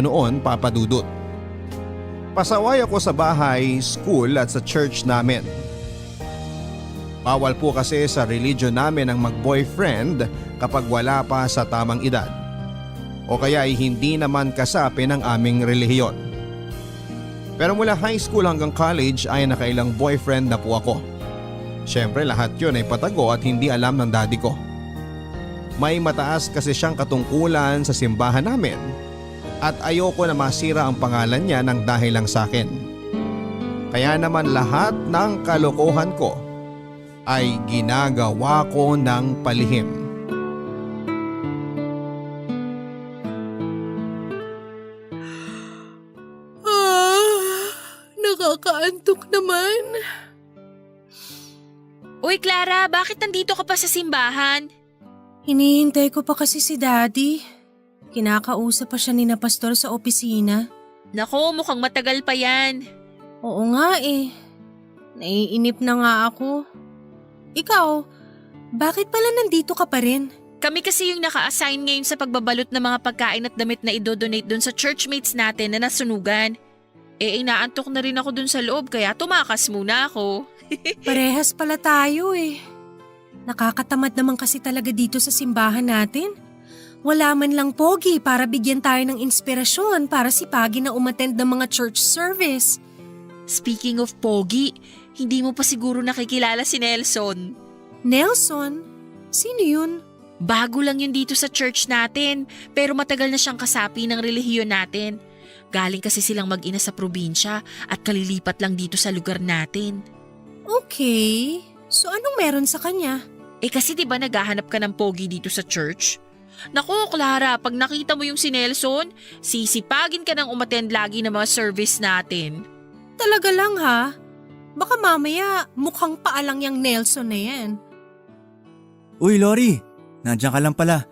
noon, Papa Dudut. Pasaway ako sa bahay, school at sa church namin. Bawal po kasi sa religion namin ang mag-boyfriend kapag wala pa sa tamang edad. O kaya ay hindi naman kasapi ng aming relihiyon. Pero mula high school hanggang college ay nakailang boyfriend na po ako. Siyempre lahat yun ay patago at hindi alam ng daddy ko. May mataas kasi siyang katungkulan sa simbahan namin at ayoko na masira ang pangalan niya ng dahil lang sa akin. Kaya naman lahat ng kalokohan ko ay ginagawa ko ng palihim. Nakakaantok naman. Uy Clara, bakit nandito ka pa sa simbahan? Hinihintay ko pa kasi si Daddy. Kinakausap pa siya ni na pastor sa opisina. Nako, mukhang matagal pa yan. Oo nga eh. Naiinip na nga ako. Ikaw, bakit pala nandito ka pa rin? Kami kasi yung naka-assign ngayon sa pagbabalot ng mga pagkain at damit na idodonate dun sa churchmates natin na nasunugan. Inaantok na rin ako dun sa loob kaya tumakas muna ako. Parehas pala tayo eh. Nakakatamad naman kasi talaga dito sa simbahan natin. Wala man lang pogi para bigyan tayo ng inspirasyon para sipagin na umattend ng mga church service. Speaking of pogi, hindi mo pa siguro nakikilala si Nelson. Nelson? Sino yun? Bago lang yun dito sa church natin pero matagal na siyang kasapi ng relihiyon natin. Galing kasi silang mag-ina sa probinsya at kalilipat lang dito sa lugar natin. Okay, so anong meron sa kanya? Kasi di ba naghahanap ka ng pogi dito sa church? Naku Clara, pag nakita mo yung si Nelson, sisipagin ka ng umattend lagi ng mga service natin. Talaga lang ha? Baka mamaya mukhang paalang yung Nelson na yan. Uy Lori, nandiyan ka lang pala.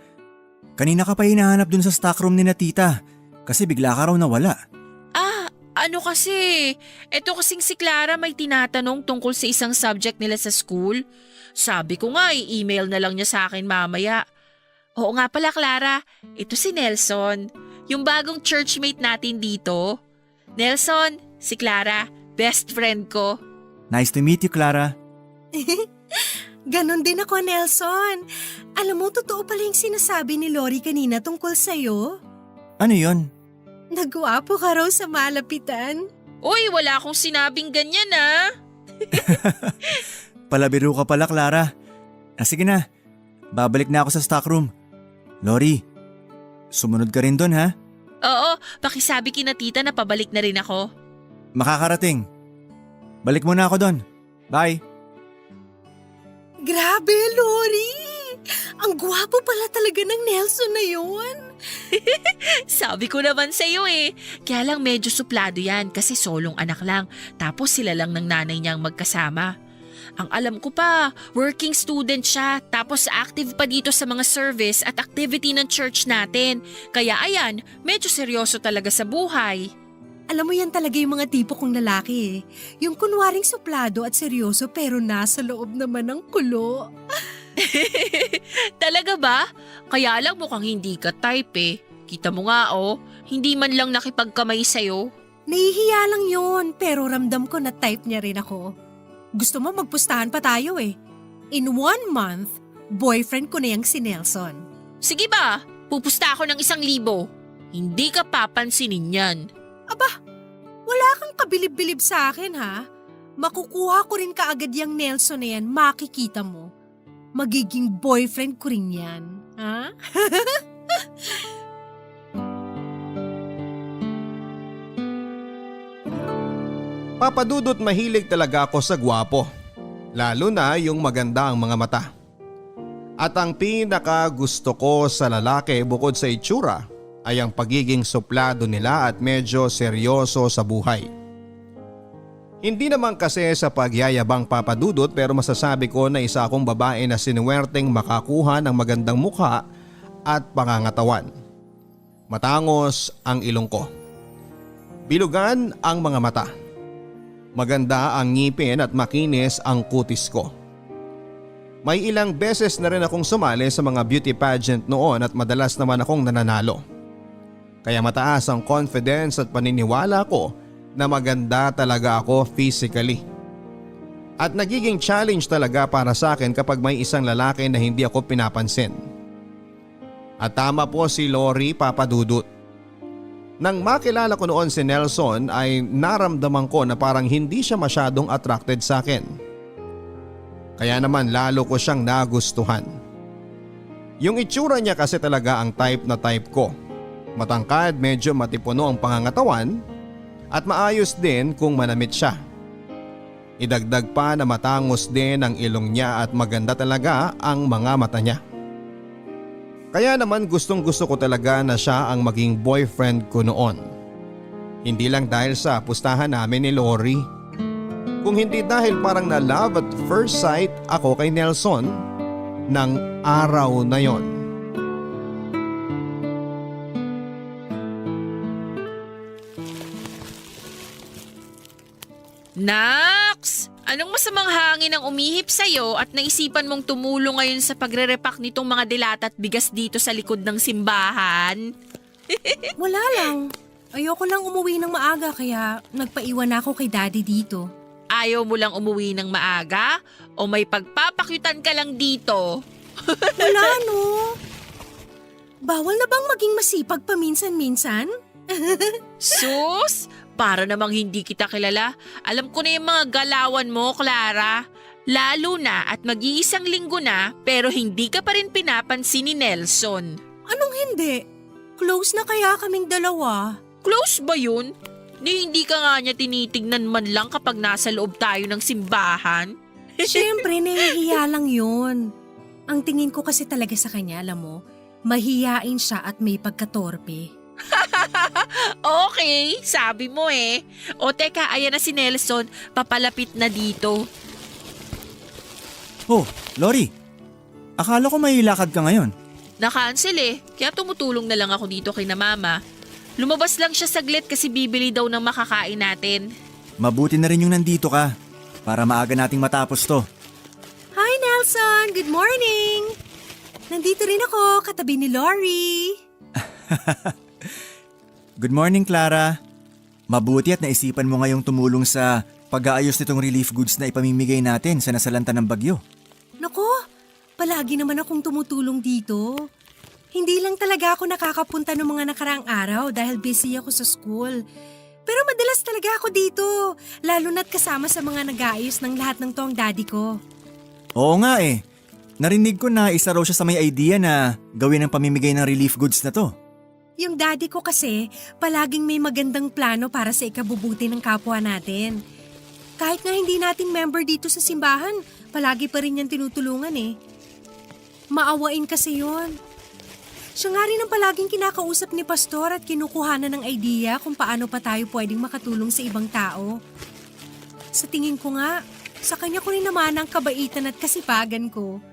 Kanina ka pa hinahanap dun sa stockroom ni na tita kasi bigla ka raw nawala. Ano kasi, eto kasing si Clara may tinatanong tungkol sa isang subject nila sa school. Sabi ko nga i-email na lang niya sa akin mamaya. Oo nga pala Clara, ito si Nelson, yung bagong churchmate natin dito. Nelson, si Clara, best friend ko. Nice to meet you, Clara. Ganon din ako, Nelson. Alam mo, totoo pala yung sinasabi ni Lori kanina tungkol sa'yo. Ano yon? Nagwapo ka raw sa malapitan. Uy, wala akong sinabing ganyan ah. Palabiro ka pala, Clara. Sige na, babalik na ako sa stockroom. Lori, sumunod ka rin doon ha? Oo, pakisabi kina tita na pabalik na rin ako. Makakarating. Balik muna ako doon. Bye. Grabe, Lori! Ang gwapo pala talaga ng Nelson na yun. Sabi ko naman sa'yo Kaya lang medyo suplado yan kasi solong anak lang. Tapos sila lang ng nanay niyang magkasama. Ang alam ko pa, working student siya. Tapos active pa dito sa mga service at activity ng church natin. Kaya ayan, medyo seryoso talaga sa buhay. Alam mo yan talaga yung mga tipo kong lalaki eh. Yung kunwaring suplado at seryoso pero nasa loob naman ng kulo. Talaga ba? Kaya lang mukhang hindi ka type Kita mo nga hindi man lang nakipagkamay sa'yo. Nahihiya lang yun pero ramdam ko na type niya rin ako. Gusto mo magpustahan pa tayo In 1 month, boyfriend ko na yung si Nelson. Sige ba? Pupusta ako ng 1,000. Hindi ka papansinin yan. Aba, wala kang kabilib-bilib sa akin ha. Makukuha ko rin kaagad yung Nelson na yan, makikita mo. Magiging boyfriend ko rin yan. Ha? Papa Dudut, mahilig talaga ako sa gwapo. Lalo na yung maganda ang mga mata. At ang pinaka gusto ko sa lalaki bukod sa itsura ay ang pagiging suplado nila at medyo seryoso sa buhay. Hindi naman kasi sa pagyayabang, Papa Dudut, pero masasabi ko na isa akong babae na sinuwerteng makakuha ng magandang mukha at pangangatawan. Matangos ang ilong ko. Bilugan ang mga mata. Maganda ang ngipin at makinis ang kutis ko. May ilang beses na rin akong sumali sa mga beauty pageant noon at madalas naman akong nananalo. Kaya mataas ang confidence at paniniwala ko na maganda talaga ako physically. At nagiging challenge talaga para sa akin kapag may isang lalaki na hindi ako pinapansin. At tama po si Lori, Papa Dudut. Nang makilala ko noon si Nelson ay naramdaman ko na parang hindi siya masyadong attracted sa akin. Kaya naman lalo ko siyang nagustuhan. Yung itsura niya kasi talaga ang type na type ko. Matangkad, medyo matipuno ang pangangatawan at maayos din kung manamit siya. Idagdag pa na matangos din ang ilong niya at maganda talaga ang mga mata niya. Kaya naman gustong gusto ko talaga na siya ang maging boyfriend ko noon. Hindi lang dahil sa pustahan namin ni Lori. Kung hindi dahil parang na love at first sight ako kay Nelson ng araw na yon. Nax! Anong masamang hangin ang umihip sa'yo at naisipan mong tumulong ngayon sa pagre-repack nitong mga dilata at bigas dito sa likod ng simbahan? Wala lang. Ayoko lang umuwi ng maaga kaya nagpaiwan ako kay daddy dito. Ayaw mo lang umuwi ng maaga? O may pagpapakyutan ka lang dito? Wala no. Bawal na bang maging masipag paminsan-minsan? Sus! Para namang hindi kita kilala. Alam ko na yung mga galawan mo, Clara. Lalo na at mag-iisang linggo na pero hindi ka pa rin pinapansin ni Nelson. Anong hindi? Close na kaya kaming dalawa? Close ba yun? Ni hindi ka nga niya tinitignan man lang kapag nasa loob tayo ng simbahan? Siyempre, nahihiya lang yun. Ang tingin ko kasi talaga sa kanya, alam mo, mahiyain siya at may pagkatorpe. Okay, sabi mo eh. O teka, ayan na si Nelson, papalapit na dito. Oh, Lori. Akala ko may lakad ka ngayon. Na-cancel eh, kaya tumutulong na lang ako dito kay na mama. Lumabas lang siya saglit kasi bibili daw ng makakain natin. Mabuti na rin yung nandito ka para maaga nating matapos to. Hi Nelson, good morning! Nandito rin ako, katabi ni Lori. Good morning, Clara. Mabuti at naisipan mo ngayong tumulong sa pag-aayos nitong relief goods na ipamimigay natin sa nasalanta ng bagyo. Nako, palagi naman akong tumutulong dito. Hindi lang talaga ako nakakapunta ng mga nakaraang araw dahil busy ako sa school. Pero madalas talaga ako dito, lalo na't kasama sa mga nag-aayos ng lahat ng to ang daddy ko. Oo nga eh. Narinig ko na isa raw siya sa may idea na gawin ang pamimigay ng relief goods na to. Yung daddy ko kasi, palaging may magandang plano para sa ikabubuti ng kapwa natin. Kahit nga hindi natin member dito sa simbahan, palagi pa rin niyang tinutulungan eh. Maawain kasi yon. Siya nga rin ang palaging kinakausap ni Pastor at kinukuhanan ng idea kung paano pa tayo pwedeng makatulong sa ibang tao. Sa tingin ko nga, sa kanya ko rin naman ang kabaitan at kasipagan ko.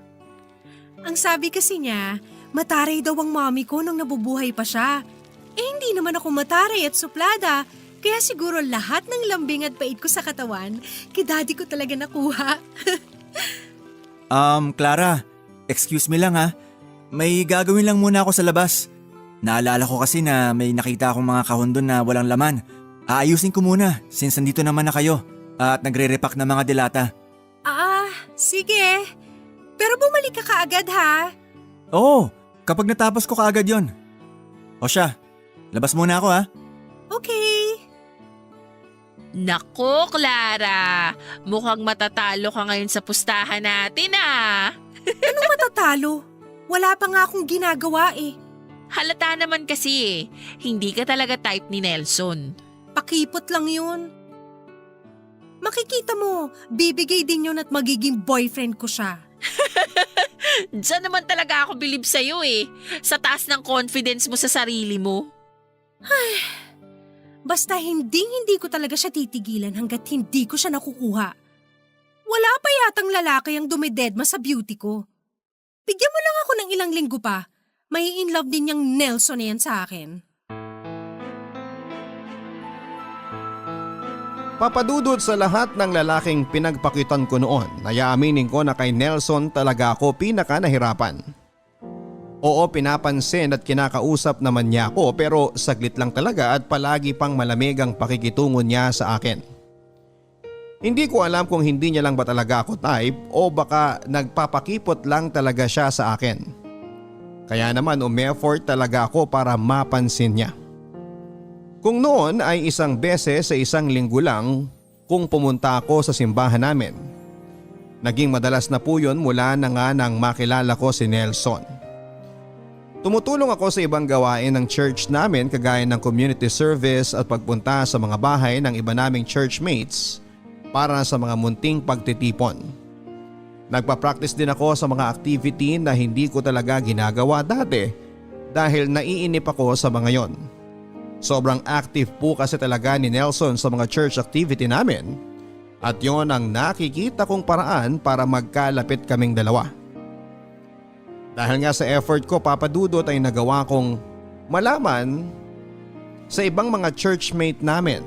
Ang sabi kasi niya, mataray daw ang mommy ko nung nabubuhay pa siya. Eh hindi naman ako mataray at suplada, kaya siguro lahat ng lambing at pait ko sa katawan, kay daddy ko talaga nakuha. Clara, excuse me lang ha. May gagawin lang muna ako sa labas. Naalala ko kasi na may nakita akong mga kahon doon na walang laman. Aayusin ko muna since nandito naman na kayo at nagre-repack ng mga dilata. Sige. Pero bumalik ka kaagad ha. Oo, kapag natapos ko kaagad yon. O siya, labas muna ako ha. Okay. Nako, Clara. Mukhang matatalo ka ngayon sa pustahan natin ah. Anong matatalo? Wala pa nga akong ginagawa eh. Halata naman kasi eh. Hindi ka talaga type ni Nelson. Pakipot lang yun. Makikita mo, bibigay din yun at magiging boyfriend ko siya. Diyan naman talaga ako bilib sa'yo eh. Sa taas ng confidence mo sa sarili mo. Basta hindi ko talaga siya titigilan hanggat hindi ko siya nakukuha. Wala pa yatang lalaki ang dumidedma sa beauty ko. Bigyan mo lang ako ng ilang linggo pa. May in love din yung Nelson na yan sa akin. Papadudod sa lahat ng lalaking pinagpakitan ko noon, ay aaminin ko na kay Nelson talaga ako pinaka nahirapan. Oo, pinapansin at kinakausap naman niya ako pero saglit lang talaga at palagi pang malamig ang pakikitungo niya sa akin. Hindi ko alam kung hindi niya lang ba talaga ako type o baka nagpapakipot lang talaga siya sa akin. Kaya naman umeffort talaga ako para mapansin niya. Kung noon ay isang beses sa isang linggo lang kung pumunta ako sa simbahan namin. Naging madalas na po yun mula na nga nang makilala ko si Nelson. Tumutulong ako sa ibang gawain ng church namin kagaya ng community service at pagpunta sa mga bahay ng iba naming churchmates para sa mga munting pagtitipon. Nagpa-practice din ako sa mga activity na hindi ko talaga ginagawa dati dahil naiinip ako sa mga yon. Sobrang active po kasi talaga ni Nelson sa mga church activity namin at yon ang nakikita kong paraan para magkalapit kaming dalawa. Dahil nga sa effort ko, Papa Dudut, ay nagawa kong malaman sa ibang mga churchmate namin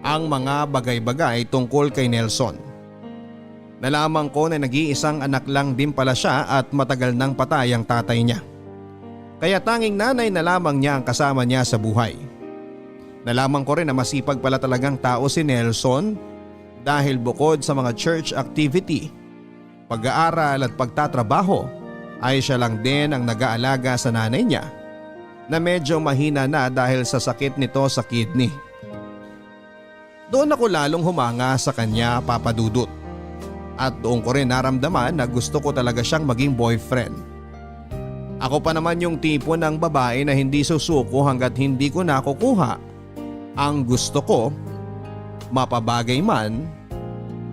ang mga bagay-bagay tungkol kay Nelson. Nalaman ko na nag-iisang anak lang din pala siya at matagal nang patay ang tatay niya. Kaya tanging nanay na lamang niya ang kasama niya sa buhay. Nalaman ko rin na masipag pala talagang tao si Nelson dahil bukod sa mga church activity, pag-aaral at pagtatrabaho, ay siya lang din ang nag-aalaga sa nanay niya na medyo mahina na dahil sa sakit nito sa kidney. Doon ako lalong humanga sa kanya, Papa Dudut. At doon ko rin naramdaman na gusto ko talaga siyang maging boyfriend. Ako pa naman yung tipo ng babae na hindi susuko hanggat hindi ko nakukuha ang gusto ko, mapabagay man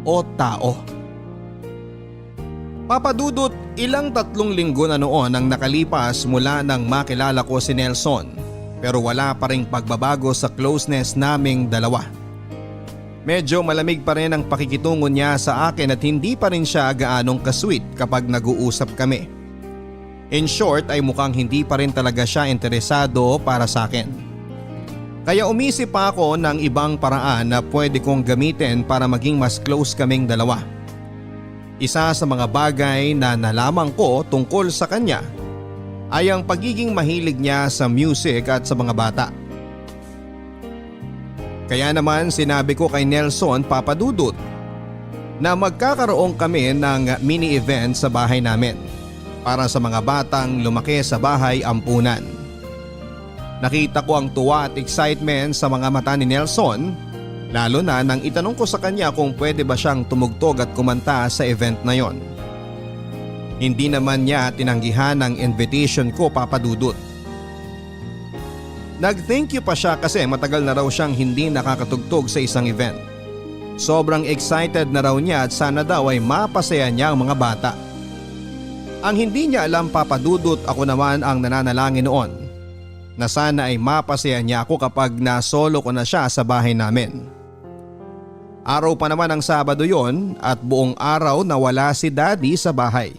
o tao. Papa Dudut, ilang 3 linggo na noon ang nakalipas mula nang makilala ko si Nelson pero wala pa ring pagbabago sa closeness naming dalawa. Medyo malamig pa rin ang pakikitungo niya sa akin at hindi pa rin siya gaanong kasweet kapag nag-uusap kami. In short ay mukhang hindi pa rin talaga siya interesado para sa akin. Kaya umisip pa ako ng ibang paraan na pwede kong gamitin para maging mas close kaming dalawa. Isa sa mga bagay na nalaman ko tungkol sa kanya ay ang pagiging mahilig niya sa music at sa mga bata. Kaya naman sinabi ko kay Nelson, Papa Dudut, na magkakaroon kami ng mini event sa bahay namin para sa mga batang lumaki sa bahay ampunan. Nakita ko ang tuwa at excitement sa mga mata ni Nelson. Lalo na nang itanong ko sa kanya kung pwede ba siyang tumugtog at kumanta sa event na yon. Hindi naman niya tinanggihan ang invitation ko, Papa Dudut. Nag-thank you pa siya kasi matagal na raw siyang hindi nakakatugtog sa isang event. Sobrang excited na raw niya at sana daw ay mapasaya niya ang mga bata. Ang hindi niya alam, Papa Dudut, ako naman ang nananalangin noon na sana ay mapasaya niya ako kapag nasolo ko na siya sa bahay namin. Araw pa naman ang Sabado yon at buong araw nawala si Daddy sa bahay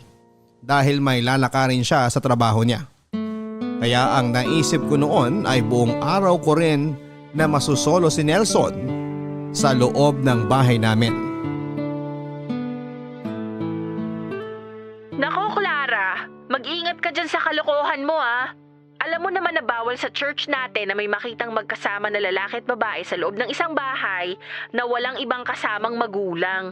dahil may lalakarin siya sa trabaho niya. Kaya ang naisip ko noon ay buong araw ko rin na masusolo si Nelson sa loob ng bahay namin. Nako, Clara, mag-ingat ka dyan sa kalokohan mo ah. Alam mo naman na bawal sa church natin na may makitang magkasama na lalaki at babae sa loob ng isang bahay na walang ibang kasamang magulang.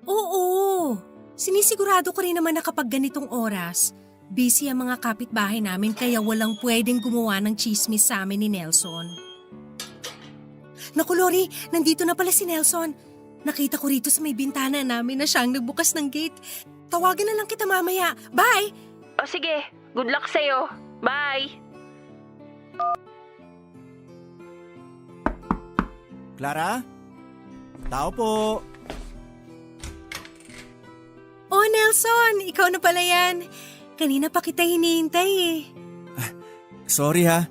Oo, sinisigurado ko rin naman na kapag ganitong oras, busy ang mga kapitbahay namin kaya walang pwedeng gumawa ng chismis sa amin ni Nelson. Naku Lori, nandito na pala si Nelson. Nakita ko rito sa may bintana namin na siyang nagbukas ng gate. Tawagan na lang kita mamaya. Bye! O sige, good luck sa'yo. Bye! Clara? Tao po. Oh Nelson, ikaw na pala yan. Kanina pa kita hinihintay eh. Sorry ha.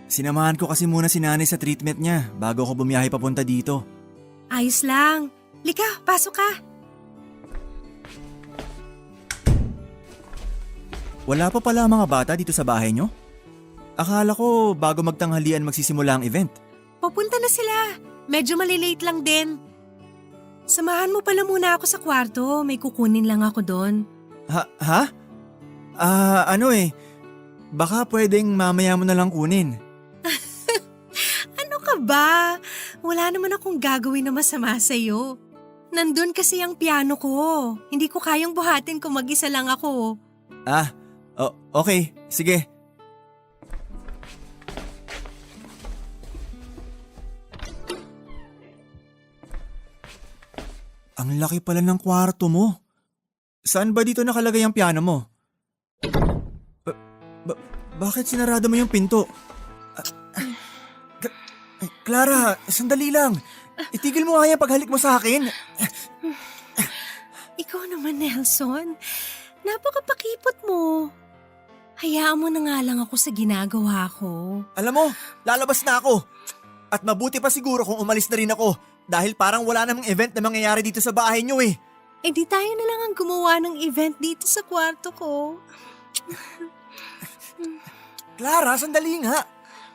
Sinamahan ko kasi muna si nanay sa treatment niya bago ako bumiyahe papunta dito. Ayos lang. Lika, pasok ka. Wala pa pala ang mga bata dito sa bahay nyo? Akala ko bago magtanghalian magsisimula ang event. Papunta na sila. Medyo malilate lang din. Samahan mo pala muna ako sa kwarto. May kukunin lang ako doon. Ha? Baka pwedeng mamaya mo na lang kunin. Ano ka ba? Wala naman akong gagawin na masama sa'yo. Nandun kasi ang piano ko. Hindi ko kayang buhatin kung mag-isa lang ako. Okay, sige. Ang laki pala ng kwarto mo. Saan ba dito nakalagay ang piano mo? Bakit sinarado mo yung pinto? Clara, sandali lang. Itigil mo nga yung paghalik mo sa akin. Ikaw naman, Nelson. Napakapakipot mo. Hayaan mo na nga lang ako sa ginagawa ko. Alam mo, lalabas na ako. At mabuti pa siguro kung umalis na rin ako dahil parang wala namang event na mangyayari dito sa bahay niyo eh. Eh di tayo na lang ang gumawa ng event dito sa kwarto ko. Clara, sandali nga.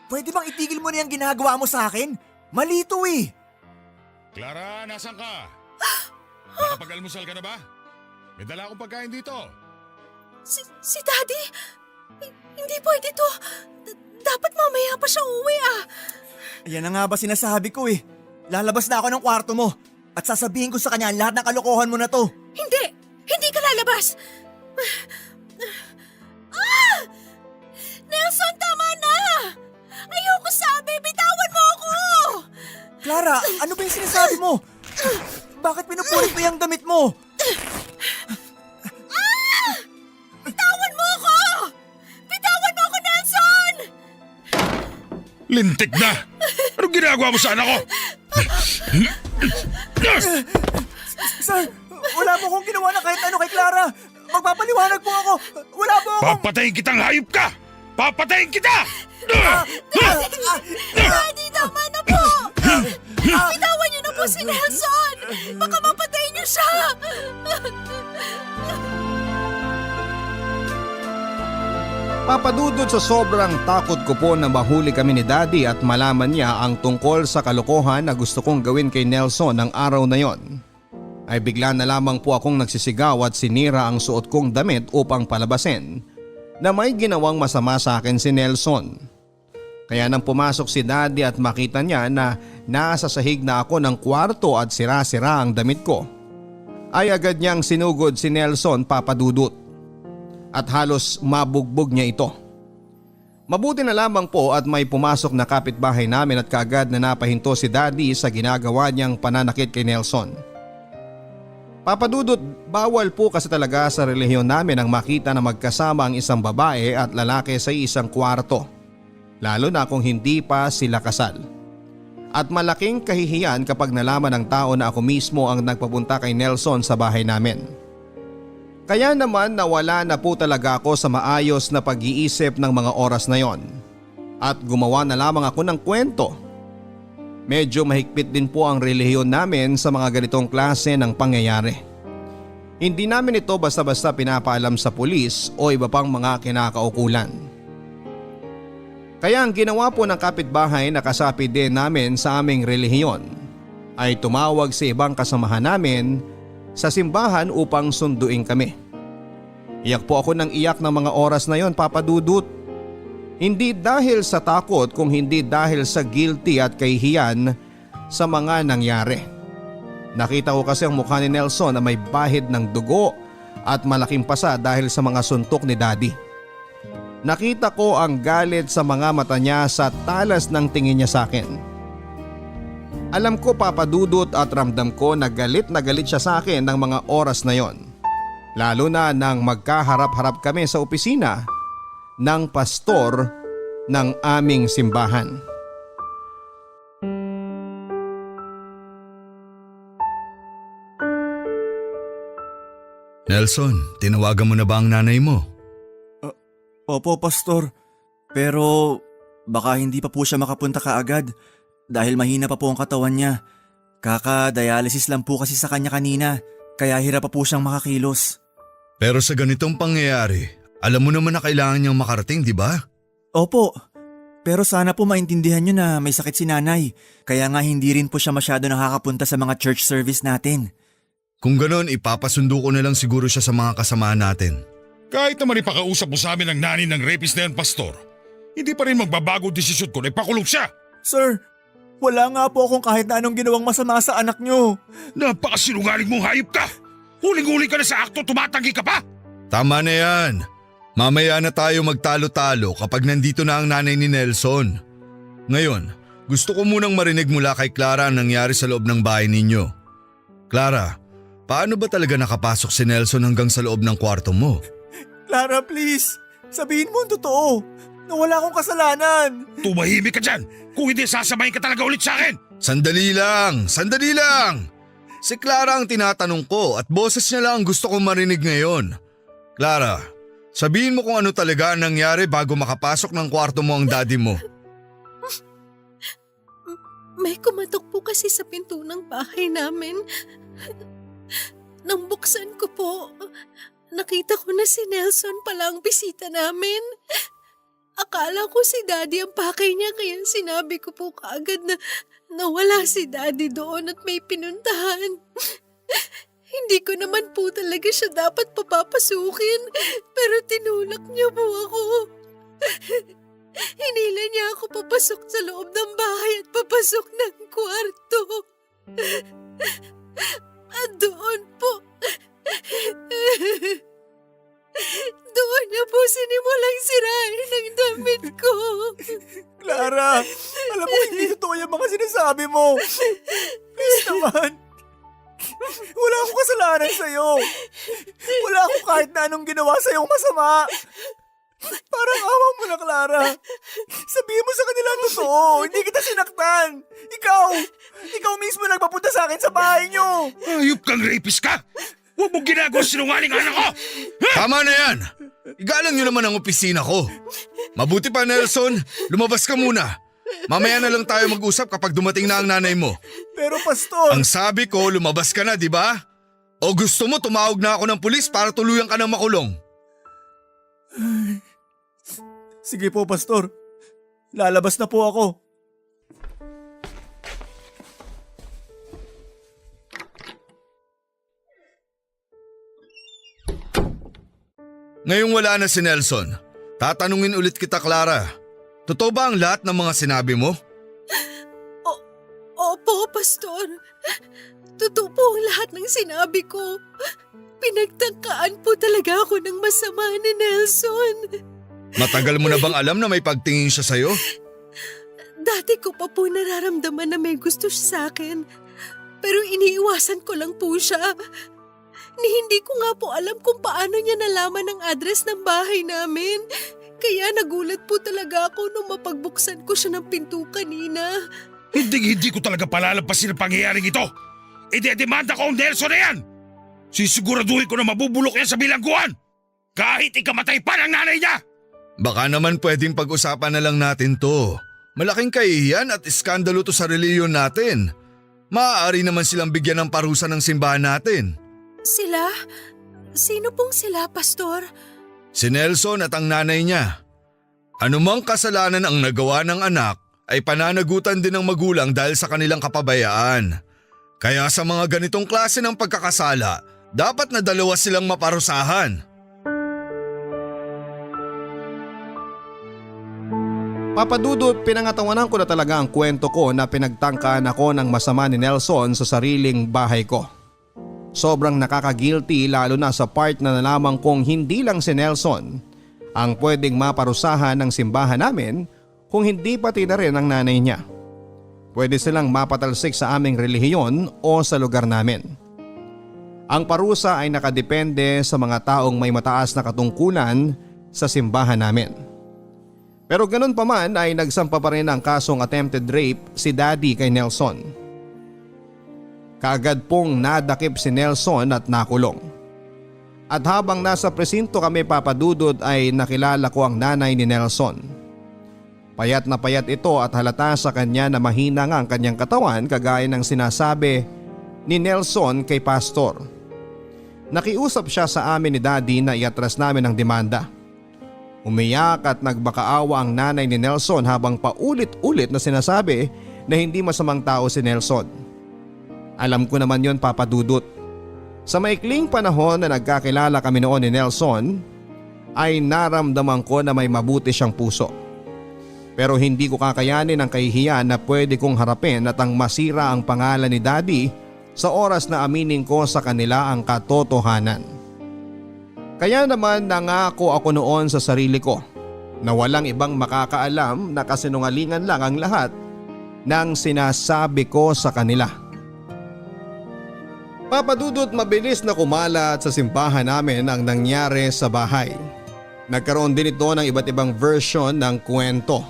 Pwede bang itigil mo na yung ginagawa mo sa akin? Mali to eh. Clara, nasan ka? Nakapag-almusal ka na ba? May dala akong pagkain dito. Si Daddy? Hindi pwede to. Dapat mamaya pa siya uwi ah. Yan na nga ba sinasabi ko eh. Lalabas na ako ng kwarto mo at sasabihin ko sa kanya lahat ng kalokohan mo na to. Hindi! Hindi ka lalabas! Ah! Nelson, tama na! Ayoko sabi! Bitawan mo ako! Clara, ano ba yung sinasabi mo? Bakit pinupulit mo yung damit mo? Bitawan mo ako! Bitawan mo ako, Nelson! Lintik na! Anong ginagawa mo sa anak ko? Sir, wala mo akong ginawa na kahit ano kay Clara. Magpapaliwanag po ako. Wala po akong... Papatayin kitang hayop ka! Papatayin kita! Daddy, tama na po! Bitawan niyo na po si Nelson! Baka mapatay niyo siya! Papadudod sa sobrang takot ko po na mahuli kami ni Daddy at malaman niya ang tungkol sa kalokohan na gusto kong gawin kay Nelson ng araw na yon, ay bigla na lamang po akong nagsisigaw at sinira ang suot kong damit upang palabasin na may ginawang masama sa akin si Nelson. Kaya nang pumasok si Daddy at makita niya na nasa sahig na ako ng kwarto at sira-sira ang damit ko, ay agad niyang sinugod si Nelson, Papadudot. At halos mabugbog niya ito. Mabuti na lamang po at may pumasok na kapitbahay namin at kaagad na napahinto si Daddy sa ginagawa niyang pananakit kay Nelson. Papadudot, bawal po kasi talaga sa relihiyon namin ang makita na magkasama ang isang babae at lalaki sa isang kwarto, lalo na kung hindi pa sila kasal. At malaking kahihiyan kapag nalaman ng tao na ako mismo ang nagpapunta kay Nelson sa bahay namin. Kaya naman nawala na po talaga ako sa maayos na pag-iisip ng mga oras na yon at gumawa na lamang ako ng kwento. Medyo mahigpit din po ang relihiyon namin sa mga ganitong klase ng pangyayari. Hindi namin ito basta-basta pinapaalam sa pulis o iba pang mga kinakaukulan. Kaya ang ginawa po ng kapitbahay na kasapi din namin sa aming relihiyon ay tumawag sa ibang kasamahan namin sa simbahan upang sunduin kami. Iyak po ako ng iyak ng mga oras na yon, Papadudut. Hindi dahil sa takot kung hindi dahil sa guilty at kahihiyan sa mga nangyari. Nakita ko kasi ang mukha ni Nelson na may bahid ng dugo at malaking pasa dahil sa mga suntok ni Daddy. Nakita ko ang galit sa mga mata niya sa talas ng tingin niya sa akin. Alam ko, Papadudot, at ramdam ko na galit siya sa akin ng mga oras na yon. Lalo na nang magkaharap-harap kami sa opisina ng pastor ng aming simbahan. Nelson, tinawagan mo na ba ang nanay mo? Opo, Pastor. Pero baka hindi pa po siya makapunta kaagad dahil mahina pa po ang katawan niya. Kaka-dialysis lang po kasi sa kanya kanina, kaya hirap pa po siyang makakilos. Pero sa ganitong pangyayari, alam mo naman na kailangan niyang makarating, di ba? Opo, pero sana po maintindihan niyo na may sakit si nanay, kaya nga hindi rin po siya masyado nakakapunta sa mga church service natin. Kung ganon, ipapasundo ko na lang siguro siya sa mga kasamahan natin. Kahit naman ipakausap mo sa amin ang nanay ng rapist na yan, Pastor, hindi pa rin magbabago desisyon ko na ipakulong siya. Sir, wala nga po akong kahit na anong ginawang masama sa anak nyo. Napakasinungaling mong hayop ka! Huling-huli ka na sa akto, tumatanggi ka pa! Tama na yan. Mamaya na tayo magtalo-talo kapag nandito na ang nanay ni Nelson. Ngayon, gusto ko munang marinig mula kay Clara ang nangyari sa loob ng bahay ninyo. Clara, paano ba talaga nakapasok si Nelson hanggang sa loob ng kwarto mo? Clara, please. Sabihin mo ang totoo. Na wala akong kasalanan. Tumahimik ka dyan! Kung hindi, sasamahin ka talaga ulit sa akin! Sandali lang! Sandali lang! Si Clara ang tinatanong ko at boses niya lang ang gusto kong marinig ngayon. Clara, sabihin mo kung ano talaga ang nangyari bago makapasok ng kwarto mo ang daddy mo. May kumatok po kasi sa pinto ng bahay namin. Nang buksan ko po, nakita ko na si Nelson pala ang bisita namin. Akala ko si Daddy ang pakay niya kaya sinabi ko po kaagad na nawala si Daddy doon at may pinuntahan. Hindi ko naman po talaga siya dapat papapasukin pero tinulak niya po ako. Hinila niya ako papasok sa loob ng bahay at papasok ng kwarto. At doon po, doon niya po sinimulang sirain ang damit ko. Clara, alam mo hindi totoo yung mga sinasabi mo. Please naman. Wala akong kasalanan sa'yo. Wala akong kahit na anong ginawa sa'yong masama. Parang awa mo na, Clara. Sabihin mo sa kanila ang totoo. Hindi kita sinaktan. Ikaw mismo nagpapunta sa akin sa bahay niyo. Hayop kang rapist ka! Huwag mong ginagawa sinungaling anak ko! Tama na yan! Igalang niyo naman ang opisina ko. Mabuti pa, Nelson, lumabas ka muna. Mamaya na lang tayo mag-usap kapag dumating na ang nanay mo. Pero Pastor… Ang sabi ko, lumabas ka na, di ba? O gusto mo tumawag na ako ng pulis para tuluyan ka ng makulong? Sige po, Pastor. Lalabas na po ako. Ngayong wala na si Nelson, tatanungin ulit kita, Clara. Totoo ba ang lahat ng mga sinabi mo? Opo, Pastor. Totoo po ang lahat ng sinabi ko. Pinagtangkaan po talaga ako ng masama ni Nelson. Matagal mo na bang alam na may pagtingin siya sa'yo? Dati ko pa po nararamdaman na may gusto siya sa akin. Pero iniiwasan ko lang po siya. Hindi ko nga po alam kung paano niya nalaman ang address ng bahay namin. Kaya nagulat po talaga ako nung mapagbuksan ko siya ng pinto kanina. Hindi ko talaga palalampasin ang pangyayaring ito! Idedemanda ko ang Nelson na yan! Sisiguraduhin ko na mabubulok yan sa bilangguan! Kahit ikamatay pa ng nanay niya! Baka naman pwedeng pag-usapan na lang natin to. Malaking kahihiyan at iskandalo to sa reliyon natin. Maaari naman silang bigyan ng parusa ng simbahan natin. Sila? Sino pong sila, Pastor? Si Nelson at ang nanay niya. Anumang kasalanan ang nagawa ng anak ay pananagutan din ng magulang dahil sa kanilang kapabayaan. Kaya sa mga ganitong klase ng pagkakasala, dapat na dalawa silang maparusahan. Papadudot, pinangatawanan ko na talaga ang kwento ko na pinagtangkaan ako ng masama ni Nelson sa sariling bahay ko. Sobrang nakaka-guilty lalo na sa part na nalaman kong hindi lang si Nelson ang pwedeng maparusahan ng simbahan namin kung hindi pati na rin ang nanay niya. Pwede silang mapatalsik sa aming relihiyon o sa lugar namin. Ang parusa ay nakadepende sa mga taong may mataas na katungkulan sa simbahan namin. Pero ganun pa man ay nagsampa pa rin ang kasong attempted rape si Daddy kay Nelson. Kaagad pong nadakip si Nelson at nakulong. At habang nasa presinto kami, Papadudod, ay nakilala ko ang nanay ni Nelson. Payat na payat ito at halata sa kanya na mahina nga ang kanyang katawan kagaya ng sinasabi ni Nelson kay Pastor. Nakiusap siya sa amin ni Daddy na iatras namin ang demanda. Umiyak at nagbakaawa ang nanay ni Nelson habang paulit-ulit na sinasabi na hindi masamang tao si Nelson. Alam ko naman yon, Papadudot. Sa maikling panahon na nagkakilala kami noon ni Nelson ay naramdaman ko na may mabuti siyang puso. Pero hindi ko kakayanin ang kahihiyan na pwede kong harapin at ang masira ang pangalan ni Daddy sa oras na aminin ko sa kanila ang katotohanan. Kaya naman nangako ako noon sa sarili ko na walang ibang makakaalam na kasinungalingan lang ang lahat ng sinasabi ko sa kanila. Papadudot, mabilis na kumalat sa simbahan namin ang nangyari sa bahay. Nagkaroon din ito ng iba't ibang version ng kwento.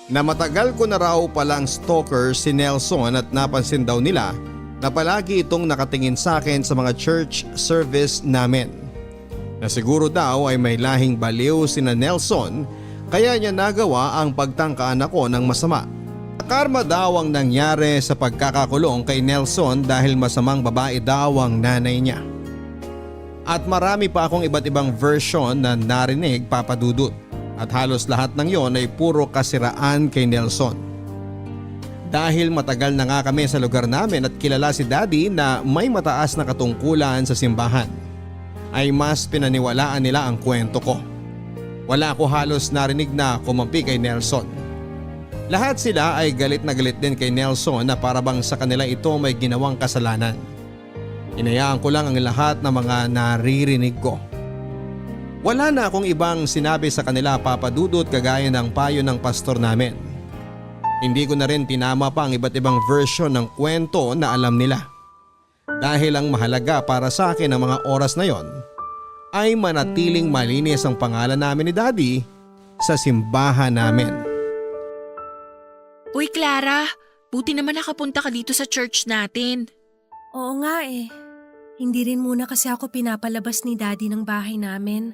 Na matagal ko na raw palang stalker si Nelson at napansin daw nila na palagi itong nakatingin sa akin sa mga church service namin. Na siguro daw ay may lahing baliw sina Nelson kaya niya nagawa ang pagtangkaan ako ng masama. Karma daw ang nangyari sa pagkakakulong kay Nelson dahil masamang babae daw ang nanay niya. At marami pa akong iba't ibang version na narinig, Papadudot. At halos lahat ng yon ay puro kasiraan kay Nelson. Dahil matagal na nga kami sa lugar namin at kilala si Daddy na may mataas na katungkulan sa simbahan, ay mas pinaniwalaan nila ang kwento ko. Wala ako halos narinig na kumampi kay Nelson. Lahat sila ay galit na galit din kay Nelson na parabang sa kanila ito may ginawang kasalanan. Inayaan ko lang ang lahat ng mga naririnig ko. Wala na akong ibang sinabi sa kanila, Papadudot, kagaya ng payo ng pastor namin. Hindi ko na rin tinama pa ang iba't ibang version ng kwento na alam nila. Dahil ang mahalaga para sa akin ng mga oras na yon ay manatiling malinis ang pangalan namin ni Daddy sa simbahan namin. Uy Clara, buti naman nakapunta ka dito sa church natin. Oo nga eh. Hindi rin muna kasi ako pinapalabas ni Daddy ng bahay namin.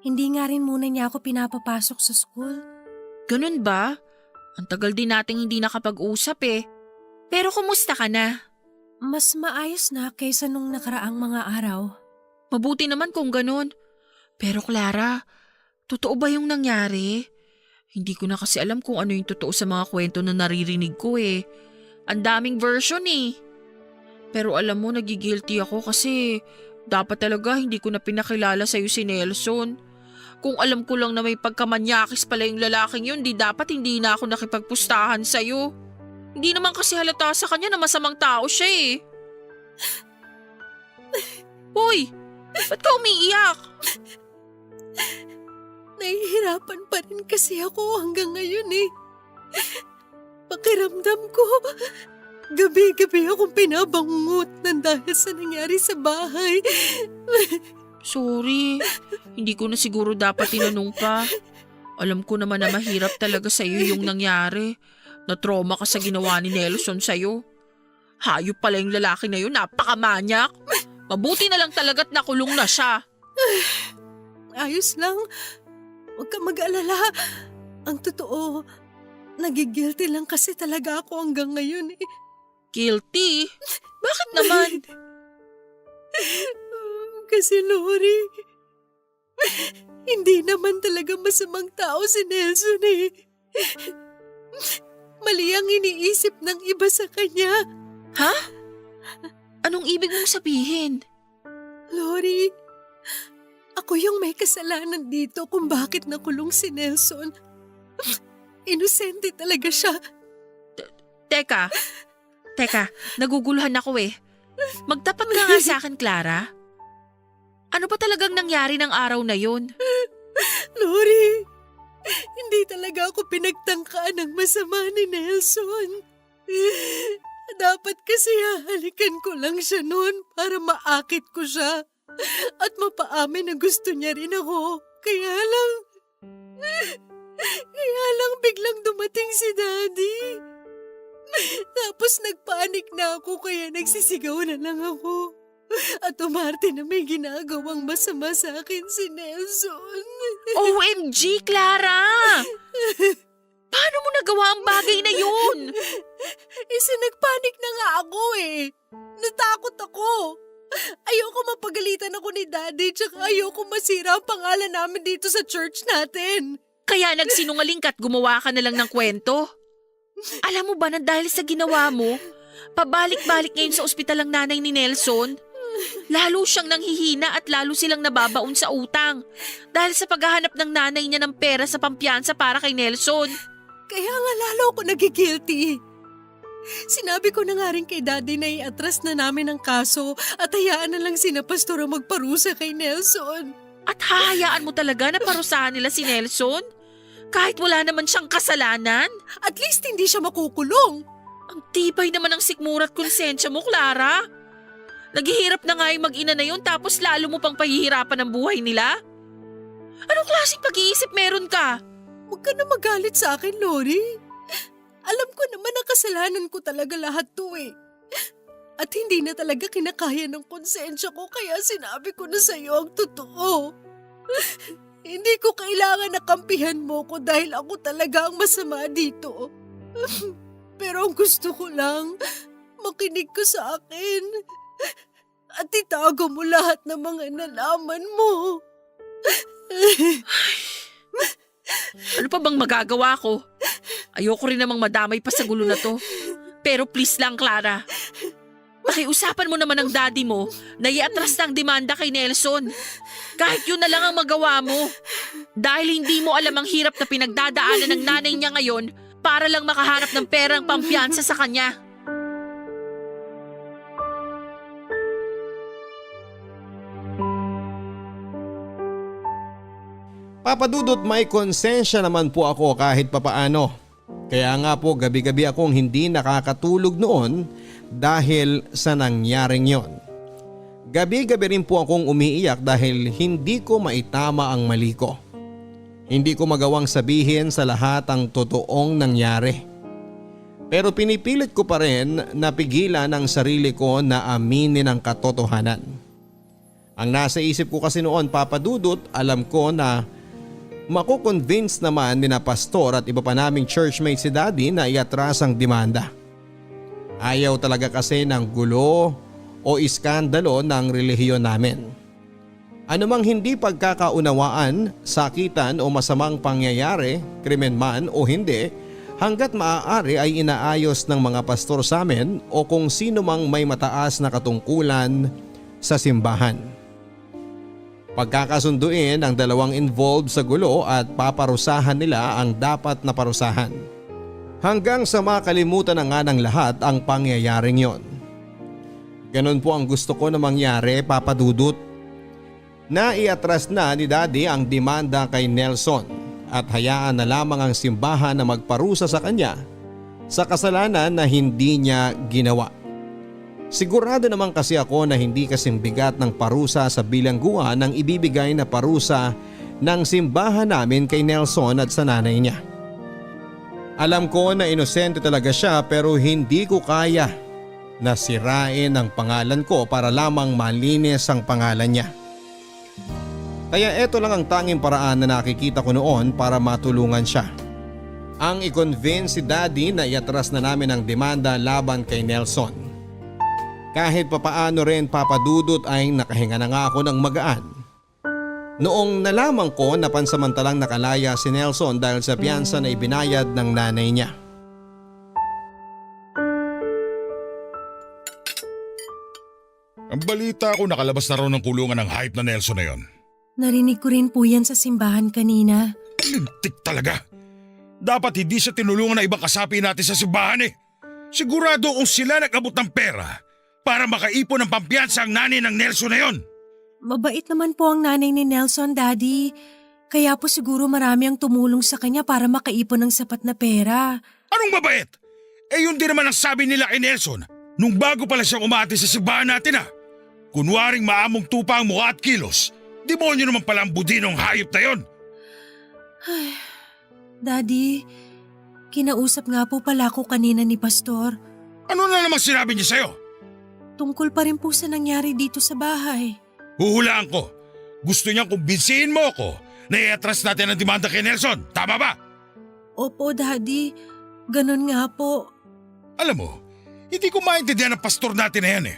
Hindi nga rin muna niya ako pinapapasok sa school. Ganun ba? Ang tagal din nating hindi nakapag-usap eh. Pero kumusta ka na? Mas maayos na kaysa nung nakaraang mga araw. Mabuti naman kung ganun. Pero Clara, totoo ba yung nangyari? Hindi ko na kasi alam kung ano yung totoo sa mga kwento na naririnig ko eh. Ang daming version eh. Pero alam mo, nagigilty ako kasi dapat talaga hindi ko na pinakilala sa'yo si Nelson. Kung alam ko lang na may pagkamanyakis pala yung lalaking yun, dapat hindi na ako nakipagpustahan sa'yo. Hindi naman kasi halata sa kanya na masamang tao siya eh. Hoy, ba't ka umiiyak? Nahihirapan pa rin kasi ako hanggang ngayon eh. Pakiramdam ko, gabi-gabi akong pinabangungot ng dahil sa nangyari sa bahay. Sorry, hindi ko na siguro dapat tinanong pa. Alam ko naman na mahirap talaga sa'yo yung nangyari. Na-trauma ka sa ginawa ni Nelson sa'yo. Hayop pala yung lalaki na yun, napakamanyak. Mabuti na lang talaga't nakulong na siya. Ayos lang. Huwag ka mag-alala. Ang totoo, nagigilty lang kasi talaga ako hanggang ngayon eh. Guilty? Bakit naman? Kasi Lori, hindi naman talaga masamang tao si Nelson eh. Mali ang iniisip ng iba sa kanya. Ha? Anong ibig mong sabihin? Lori, ako yung may kasalanan dito kung bakit nakulong si Nelson. Inosente talaga siya. Teka, naguguluhan ako eh. Magtapat ka nga sa akin, Clara. Ano ba talagang nangyari ng araw na yun? Lori, hindi talaga ako pinagtangkaan ng masama ni Nelson. Dapat kasi hahalikan ko lang siya noon para maakit ko siya at mapaamin na gusto niya rin ako. Kaya lang biglang dumating si Daddy. Tapos nagpanik na ako kaya nagsisigaw na lang ako. At umarte na may ginagawang masama sa akin si Nelson. OMG, Clara! Paano mo nagawa ang bagay na yun? Nagpanik na nga ako eh. Natakot ako. Ayoko mapagalitan ako ni Daddy tsaka ayoko masira ang pangalan namin dito sa church natin. Kaya nagsinungaling ka at gumawa ka na lang ng kwento? Alam mo ba na dahil sa ginawa mo, pabalik-balik ngayon sa ospital ang nanay ni Nelson? Lalo siyang nanghihina at lalo silang nababaon sa utang dahil sa paghahanap ng nanay niya ng pera sa pampiyansa para kay Nelson. Kaya nga lalo ako nagigilty. Sinabi ko na nga rin kay Daddy na i-atras na namin ang kaso at hayaan na lang sina Pastor ang magparusa kay Nelson. At hahayaan mo talaga na parusahan nila si Nelson? Kahit wala naman siyang kasalanan? At least hindi siya makukulong. Ang tibay naman ng sikmura at konsensya mo, Clara. Naghihirap na nga yung mag-ina na yun tapos lalo mo pang pahihirapan ang buhay nila? Anong klaseng pag-iisip meron ka? Huwag ka na magalit sa akin, Lori. Alam ko naman na kasalanan ko talaga lahat to eh. At hindi na talaga kinakaya ng konsensya ko kaya sinabi ko na sa'yo ang totoo. Hindi ko kailangan na kampihan mo ko dahil ako talaga ang masama dito. Pero ang gusto ko lang, makinig ka sa akin. At itago mo lahat ng mga nalaman mo. Ano pa bang magagawa ko? Ayoko rin namang madamay pa sa gulo na to. Pero please lang, Clara. Pakiusapan mo naman ang daddy mo na iatras ng demanda kay Nelson. Kahit yun na lang ang magawa mo. Dahil hindi mo alam ang hirap na pinagdadaanan ng nanay niya ngayon para lang makahanap ng perang pampiyansa sa kanya. Papa Dudut, may konsensya naman po ako kahit papaano. Kaya nga po gabi-gabi akong hindi nakakatulog noon dahil sa nangyaring yon. Gabi-gabi rin po akong umiiyak dahil hindi ko maitama ang mali ko. Hindi ko magawang sabihin sa lahat ang totoong nangyari. Pero pinipilit ko pa rin na pigilan ang sarili ko na aminin ang katotohanan. Ang nasa isip ko kasi noon, Papa Dudut, alam ko na makukonvince naman ni na pastor at iba pa naming churchmate si Daddy na iatras ang demanda. Ayaw talaga kasi ng gulo o iskandalo ng relihiyon namin. Anumang hindi pagkakaunawaan, sakitan o masamang pangyayari, krimen man o hindi, hanggat maaari ay inaayos ng mga pastor sa amin o kung sino mang may mataas na katungkulan sa simbahan. Pagkakasunduin ang dalawang involved sa gulo at paparusahan nila ang dapat na parusahan. Hanggang sa makalimutan na nga ng lahat ang pangyayaring yon. Ganon po ang gusto ko na mangyari, Papa Dudut. Na iatras na ni Daddy ang demanda kay Nelson at hayaan na lamang ang simbahan na magparusa sa kanya sa kasalanan na hindi niya ginawa. Sigurado naman kasi ako na hindi kasing bigat ng parusa sa bilangguan ng ibibigay na parusa ng simbahan namin kay Nelson at sa nanay niya. Alam ko na inosente talaga siya pero hindi ko kaya na sirain ang pangalan ko para lamang malinis ang pangalan niya. Kaya eto lang ang tanging paraan na nakikita ko noon para matulungan siya. Ang i-convince si Daddy na iatras na namin ang demanda laban kay Nelson. Kahit papaano rin, Papa Dudut, ay nakahinga na nga ako ng magaan. Noong nalaman ko na pansamantalang nakalaya si Nelson dahil sa piyansa na ibinayad ng nanay niya. Ang balita ko nakalabas na raw ng kulungan ng hype na Nelson na yon. Narinig ko rin po yan sa simbahan kanina. Lintik talaga. Dapat hindi siya tinulungan ng ibang kasapi natin sa simbahan eh. Sigurado kung sila nag-abot ng pera para makaipon ng pampiyansa ang nanay ng Nelson na yon. Mabait naman po ang nanay ni Nelson, Daddy. Kaya po siguro marami ang tumulong sa kanya para makaipon ng sapat na pera. Anong mabait? Eh yun din naman ang sabi nila kay Nelson nung bago pala siyang umati sa simbahan natin ah. Kunwaring maamong tupa ang mukha at kilos. Demonyo naman pala ang budi ng hayop na yon. Daddy, kinausap nga po pala ako kanina ni Pastor. Ano na naman sinabi niya sa'yo? Tungkol pa rin po sa nangyari dito sa bahay. Huhulaan ko. Gusto niyang kumbinsihin mo ako na i-atras natin ang demanda kay Nelson. Tama ba? Opo, Daddy. Ganon nga po. Alam mo, hindi ko maintindihan ang pastor natin na yan eh.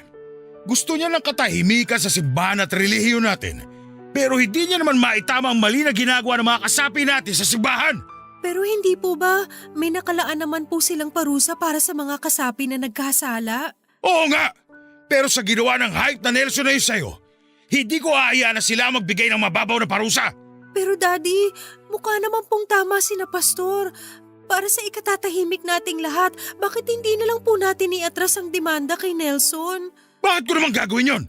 Gusto niya ng katahimikan sa simbahan at relihiyon natin. Pero hindi niya naman maitama ang mali na ginagawa ng mga kasapi natin sa simbahan. Pero hindi po ba may nakalaan naman po silang parusa para sa mga kasapi na nagkasala? Oo nga! Pero sa ginawa ng hype na Nelson na yun sa'yo, hindi ko aayaan na sila magbigay ng mababaw na parusa. Pero Daddy, mukha naman pong tama sina Pastor. Para sa ikatatahimik nating lahat, bakit hindi na lang po natin iatras ang demanda kay Nelson? Bakit ko naman gagawin yon?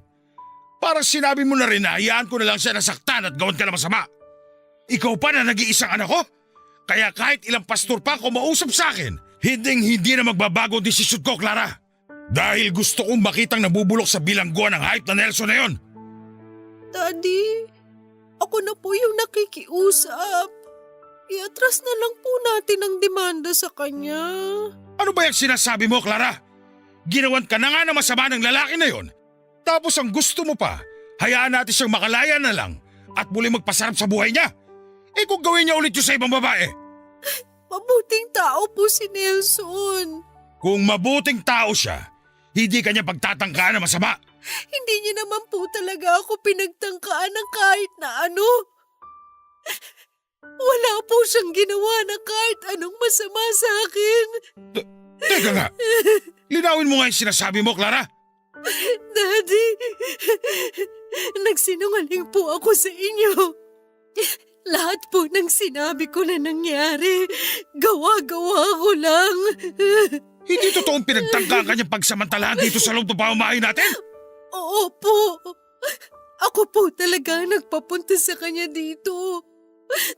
Parang sinabi mo na rin na hayaan ko na lang siya nasaktan at gawin ka na masama. Ikaw pa na nag-iisang anak ko? Kaya kahit ilang pastor pa kumausap sa akin, hindi na magbabago ang desisyon ko, Clara. Dahil gusto kong makitang nabubulok sa bilangguan ng hype na Nelson na yon. Daddy, ako na po yung nakikiusap. Iatras na lang po natin ang demanda sa kanya. Ano ba yung sinasabi mo, Clara? Ginawan ka na nga na masama ng lalaki na yon. Tapos ang gusto mo pa, hayaan natin siyang makalaya na lang at muli magpasarap sa buhay niya. Eh kung gawin niya ulit yun sa ibang babae. Mabuting tao po si Nelson. Kung mabuting tao siya, hindi kanya pagtatangkaan na masama. Hindi niya naman po talaga ako pinagtangkaan ng kahit na ano. Wala po siyang ginawa na kahit anong masama sa akin. Teka nga, linawin mo nga yung sinasabi mo, Clara. Daddy, nagsinungaling po ako sa inyo. Lahat po ng sinabi ko na nangyari, gawa-gawa ko lang. Hindi totoong pinagtangkaan kanyang pagsamantalahan dito sa loob ng pamamahay natin? Oo po. Ako po talaga nagpapunta sa kanya dito.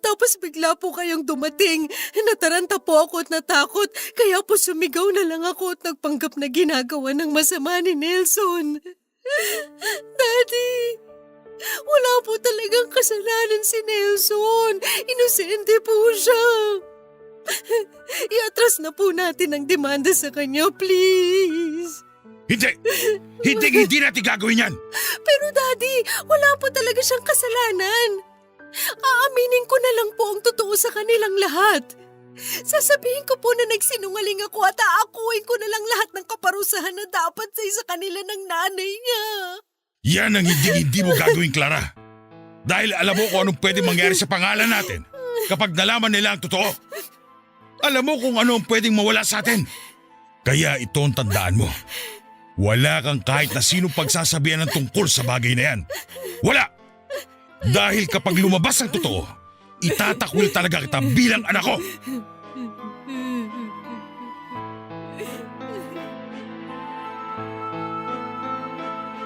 Tapos bigla po kayong dumating. Nataranta po ako at natakot. Kaya po sumigaw na lang ako at nagpanggap na ginagawa ng masama ni Nelson. Daddy, wala po talagang kasalanan si Nelson. Inosente po siya. Iatras na po natin ang demanda sa kanya, please. Hindi natin gagawin yan. Pero Daddy, wala po talaga siyang kasalanan. Aaminin ko na lang po ang totoo sa kanilang lahat. Sasabihin ko po na nagsinungaling ako at aakuin ko na lang lahat ng kaparusahan na dapat sa kanila ng nanay niya. Yan ang hindi mo gagawin, Clara. Dahil alam mo kung anong pwede mangyari sa pangalan natin kapag nalaman nila ang totoo. Alam mo kung ano ang pwedeng mawala sa atin. Kaya ito ang tandaan mo. Wala kang kahit na sinong pagsasabihan ng tungkol sa bagay na yan. Wala! Dahil kapag lumabas ang totoo, itatakwil talaga kita bilang anak ko.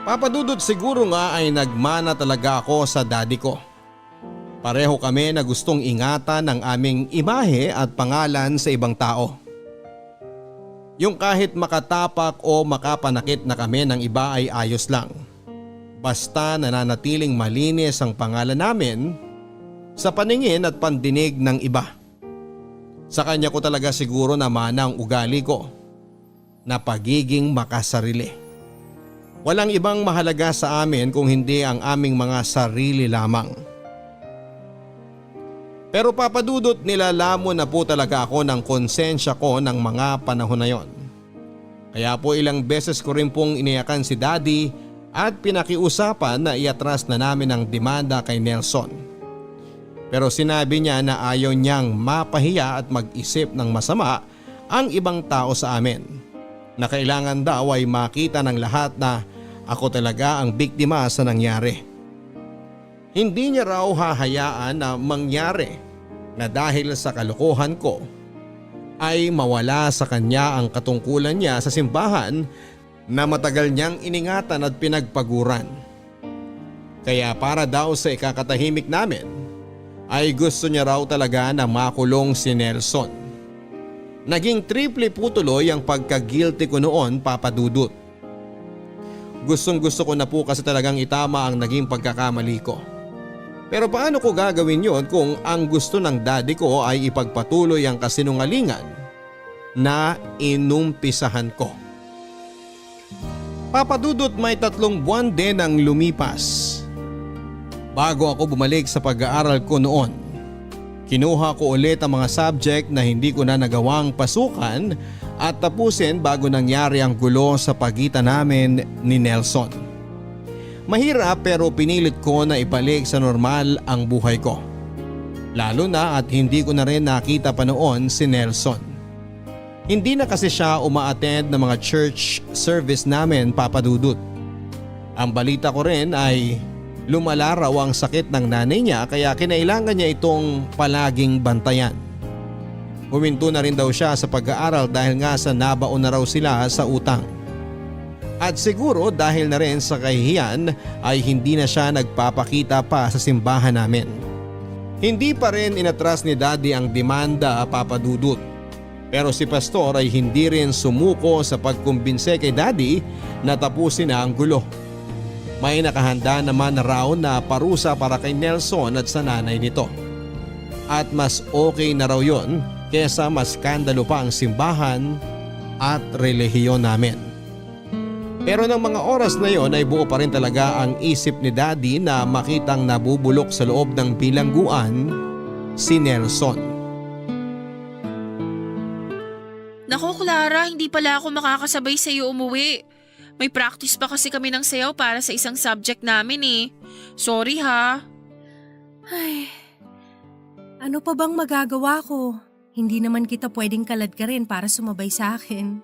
Papadudot siguro nga ay nagmana talaga ako sa daddy ko. Pareho kami na gustong ingatan ang aming imahe at pangalan sa ibang tao. Yung kahit makatapak o makapanakit na kami ng iba ay ayos lang. Basta nananatiling malinis ang pangalan namin sa paningin at pandinig ng iba. Sa kanya ko talaga siguro namana ang ugali ko na pagiging makasarili. Walang ibang mahalaga sa amin kung hindi ang aming mga sarili lamang. Pero papadudot nilalamon na po talaga ako ng konsensya ko ng mga panahon na yon. Kaya po ilang beses ko rin pong iniyakan si Daddy at pinakiusapan na iatras na namin ang demanda kay Nelson. Pero sinabi niya na ayaw niyang mapahiya at mag-isip ng masama ang ibang tao sa amin. Na kailangan daw ay makita ng lahat na ako talaga ang biktima sa nangyari. Hindi niya raw hahayaan na mangyari na dahil sa kalokohan ko ay mawala sa kanya ang katungkulan niya sa simbahan na matagal niyang iningatan at pinagpaguran. Kaya para daw sa ikakatahimik namin ay gusto niya raw talaga na makulong si Nelson. Naging triple po tuloy ang pagka-guilty ko noon, Papadudot. Gustong gusto ko na po kasi talagang itama ang naging pagkakamali ko. Pero paano ko gagawin yon kung ang gusto ng daddy ko ay ipagpatuloy ang kasinungalingan na inumpisahan ko? Papadudot, may 3 buwan din ang lumipas. Bago ako bumalik sa pag-aaral ko noon, kinuha ko ulit ang mga subject na hindi ko na nagawang pasukan at tapusin bago nangyari ang gulo sa pagitan namin ni Nelson. Mahirap pero pinilit ko na ibalik sa normal ang buhay ko. Lalo na at hindi ko na rin nakita pa noon si Nelson. Hindi na kasi siya uma-attend ng mga church service namin, Papadudot. Ang balita ko rin ay lumala raw ang sakit ng nanay niya kaya kinailangan niya itong palaging bantayan. Huminto na rin daw siya sa pag-aaral dahil nga sa nabaon na raw sila sa utang. At siguro dahil na rin sa kahihiyan ay hindi na siya nagpapakita pa sa simbahan namin. Hindi pa rin inatras ni Daddy ang demanda, Papa Dudut. Pero si Pastor ay hindi rin sumuko sa pagkumbinse kay Daddy na tapusin na ang gulo. May nakahanda naman raw na parusa para kay Nelson at sa nanay nito. At mas okay na raw yon kesa mas skandalo pa ang simbahan at relihiyon namin. Pero ng mga oras na yon ay buo pa rin talaga ang isip ni Daddy na makitang nabubulok sa loob ng bilangguan si Nelson. Nako Clara, hindi pala ako makakasabay sa iyo umuwi. May practice pa kasi kami ng sayaw para sa isang subject namin eh. Sorry ha. Ay, ano pa bang magagawa ko? Hindi naman kita pwedeng kalad ka rin para sumabay sa akin.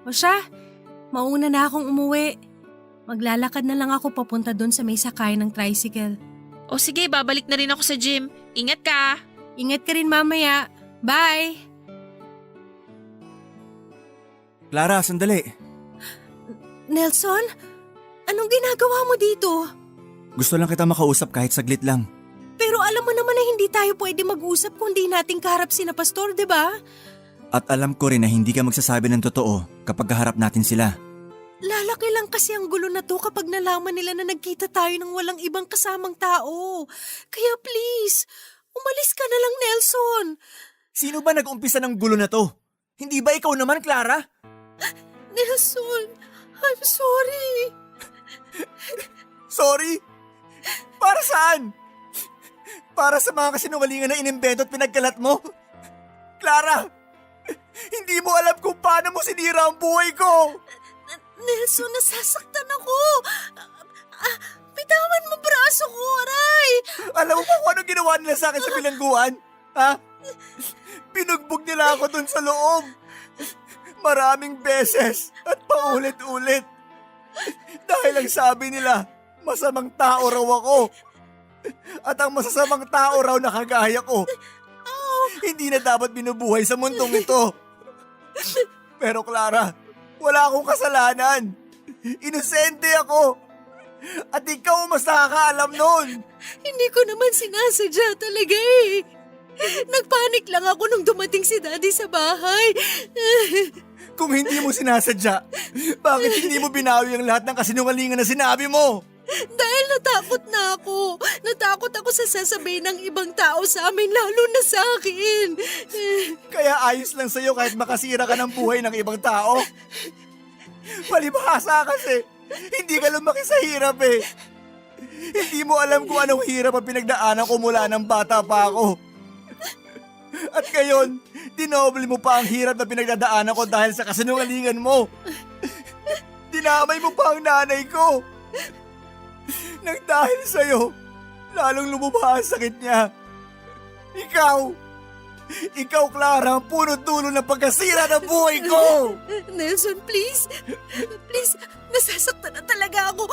O siya, mauna na akong umuwi. Maglalakad na lang ako papunta doon sa may sakay ng tricycle. O sige, babalik na rin ako sa gym. Ingat ka. Ingat ka rin mamaya. Bye! Clara, sandali. Nelson, anong ginagawa mo dito? Gusto lang kita makausap kahit saglit lang. Pero alam mo naman na hindi tayo pwede mag-usap kung di natin kaharap sina Pastor, di ba? At alam ko rin na hindi ka magsasabi ng totoo kapag kaharap natin sila. Lalaki lang kasi ang gulo na to kapag nalaman nila na nagkita tayo ng walang ibang kasamang tao. Kaya please, umalis ka na lang, Nelson. Sino ba nag-umpisa ng gulo na to? Hindi ba ikaw naman, Clara? Nelson, I'm sorry. Sorry? Para saan? Para sa mga kasinungalingan na inimbento at pinagkalat mo? Clara, hindi mo alam kung paano mo sinira ang buhay ko. Nelson, nasasaktan ako. Bitawan mo braso ko, aray. Alam mo ba kung ano ginawa nila sa akin sa bilangguan? Ha? Pinugbog nila ako dun sa loob. Maraming beses at paulit-ulit. Dahil ang sabi nila, masamang tao raw ako. At ang masasamang tao raw na kagaya ko, hindi na dapat binubuhay sa mundong ito. Pero Clara, wala akong kasalanan. Inosente ako. At ikaw mas nakakaalam nun. Hindi ko naman sinasadya talaga eh. Nagpanik lang ako nung dumating si Daddy sa bahay. Kung hindi mo sinasadya, bakit hindi mo binawi ang lahat ng kasinungalingan na sinabi mo? Dahil natakot na ako. Natakot ako sa sasabihin ng ibang tao sa amin, lalo na sa akin. Kaya ayos lang sa'yo kahit makasira ka ng buhay ng ibang tao. Palibhasa kasi, hindi ka lumaki sa hirap eh. Hindi mo alam kung anong hirap ang pinagdaanan ko mula ng bata pa ako. At ngayon, dinoble mo pa ang hirap na pinagdadaanan ko dahil sa kasinungalingan mo. Dinamay mo pa ang nanay ko. Nang dahil sa'yo, lalong lumubha ang sakit niya. Ikaw Clara, ang puno-dulo ng pagkasira ng buhay ko. Nelson, please. Please, nasasaktan na talaga ako.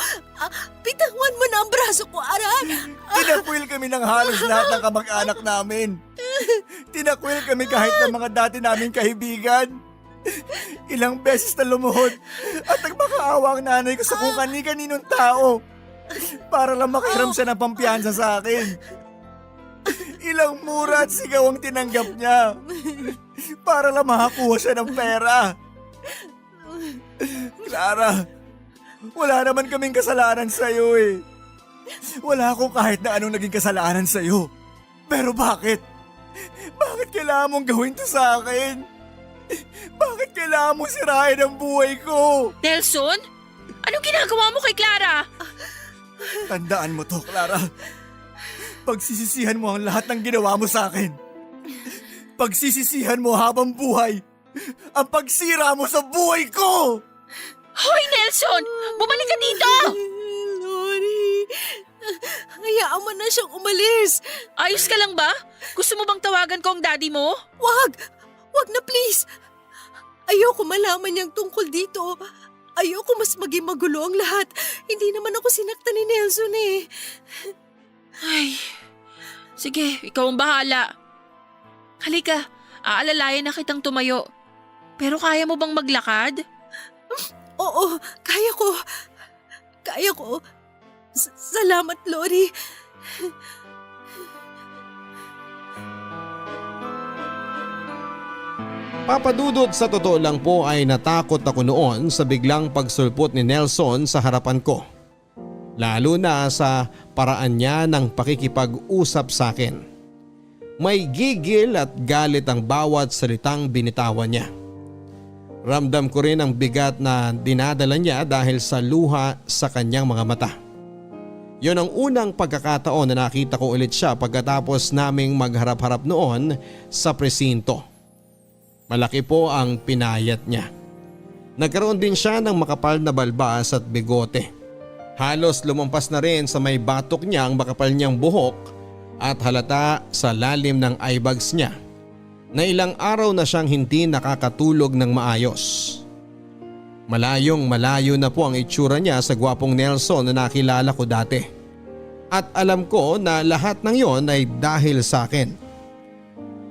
Bitawan mo na ang braso ko, aray. Tinakwil kami ng halos lahat ng kamag-anak namin. Tinakwil kami kahit ng mga dati naming kaibigan. Ilang beses na lumuhod at nagmakaawa ang nanay ko sa kung kani-kaninong tao para lang makahiram siya ng pampiyansa sa akin. Ilang mura at sigaw ang tinanggap niya para lang makakuha siya ng pera. Clara, wala naman kaming kasalanan sa'yo eh. Wala akong kahit na anong naging kasalanan sa'yo. Pero bakit? Bakit kailangan mong gawin to sa akin? Bakit kailangan mong sirain ang buhay ko? Nelson? Anong ginagawa mo kay Clara? Tandaan mo to, Clara. Pagsisisihan mo ang lahat ng ginawa mo sa akin. Pagsisisihan mo habang buhay ang pagsira mo sa buhay ko! Hoy Nelson! Bumalik ka dito! Lori, hayaan mo na siyang umalis. Ayos ka lang ba? Gusto mo bang tawagan ko ang daddy mo? Wag na please. Ayoko malaman niyang tungkol dito. Ayoko mas maging magulo ang lahat. Hindi naman ako sinaktan ni Nelson eh. Ay, sige, ikaw ang bahala. Halika, aalalayan na kitang tumayo. Pero kaya mo bang maglakad? Oo, kaya ko. Kaya ko. Salamat, Lori. Papadudot, sa totoo lang po ay natakot ako noon sa biglang pagsulpot ni Nelson sa harapan ko. Lalo na sa paraan niya ng pakikipag-usap sa akin. May gigil at galit ang bawat salitang binitawan niya. Ramdam ko rin ang bigat na dinadala niya dahil sa luha sa kanyang mga mata. Yon ang unang pagkakataon na nakita ko ulit siya pagkatapos naming magharap-harap noon sa presinto. Malaki po ang pinayat niya. Nagkaroon din siya ng makapal na balbas at bigote. Halos lumampas na rin sa may batok niya ang makapal niyang buhok at halata sa lalim ng eyebags niya na ilang araw na siyang hindi nakakatulog ng maayos. Malayong malayo na po ang itsura niya sa gwapong Nelson na nakilala ko dati. At alam ko na lahat ng yon ay dahil sa akin.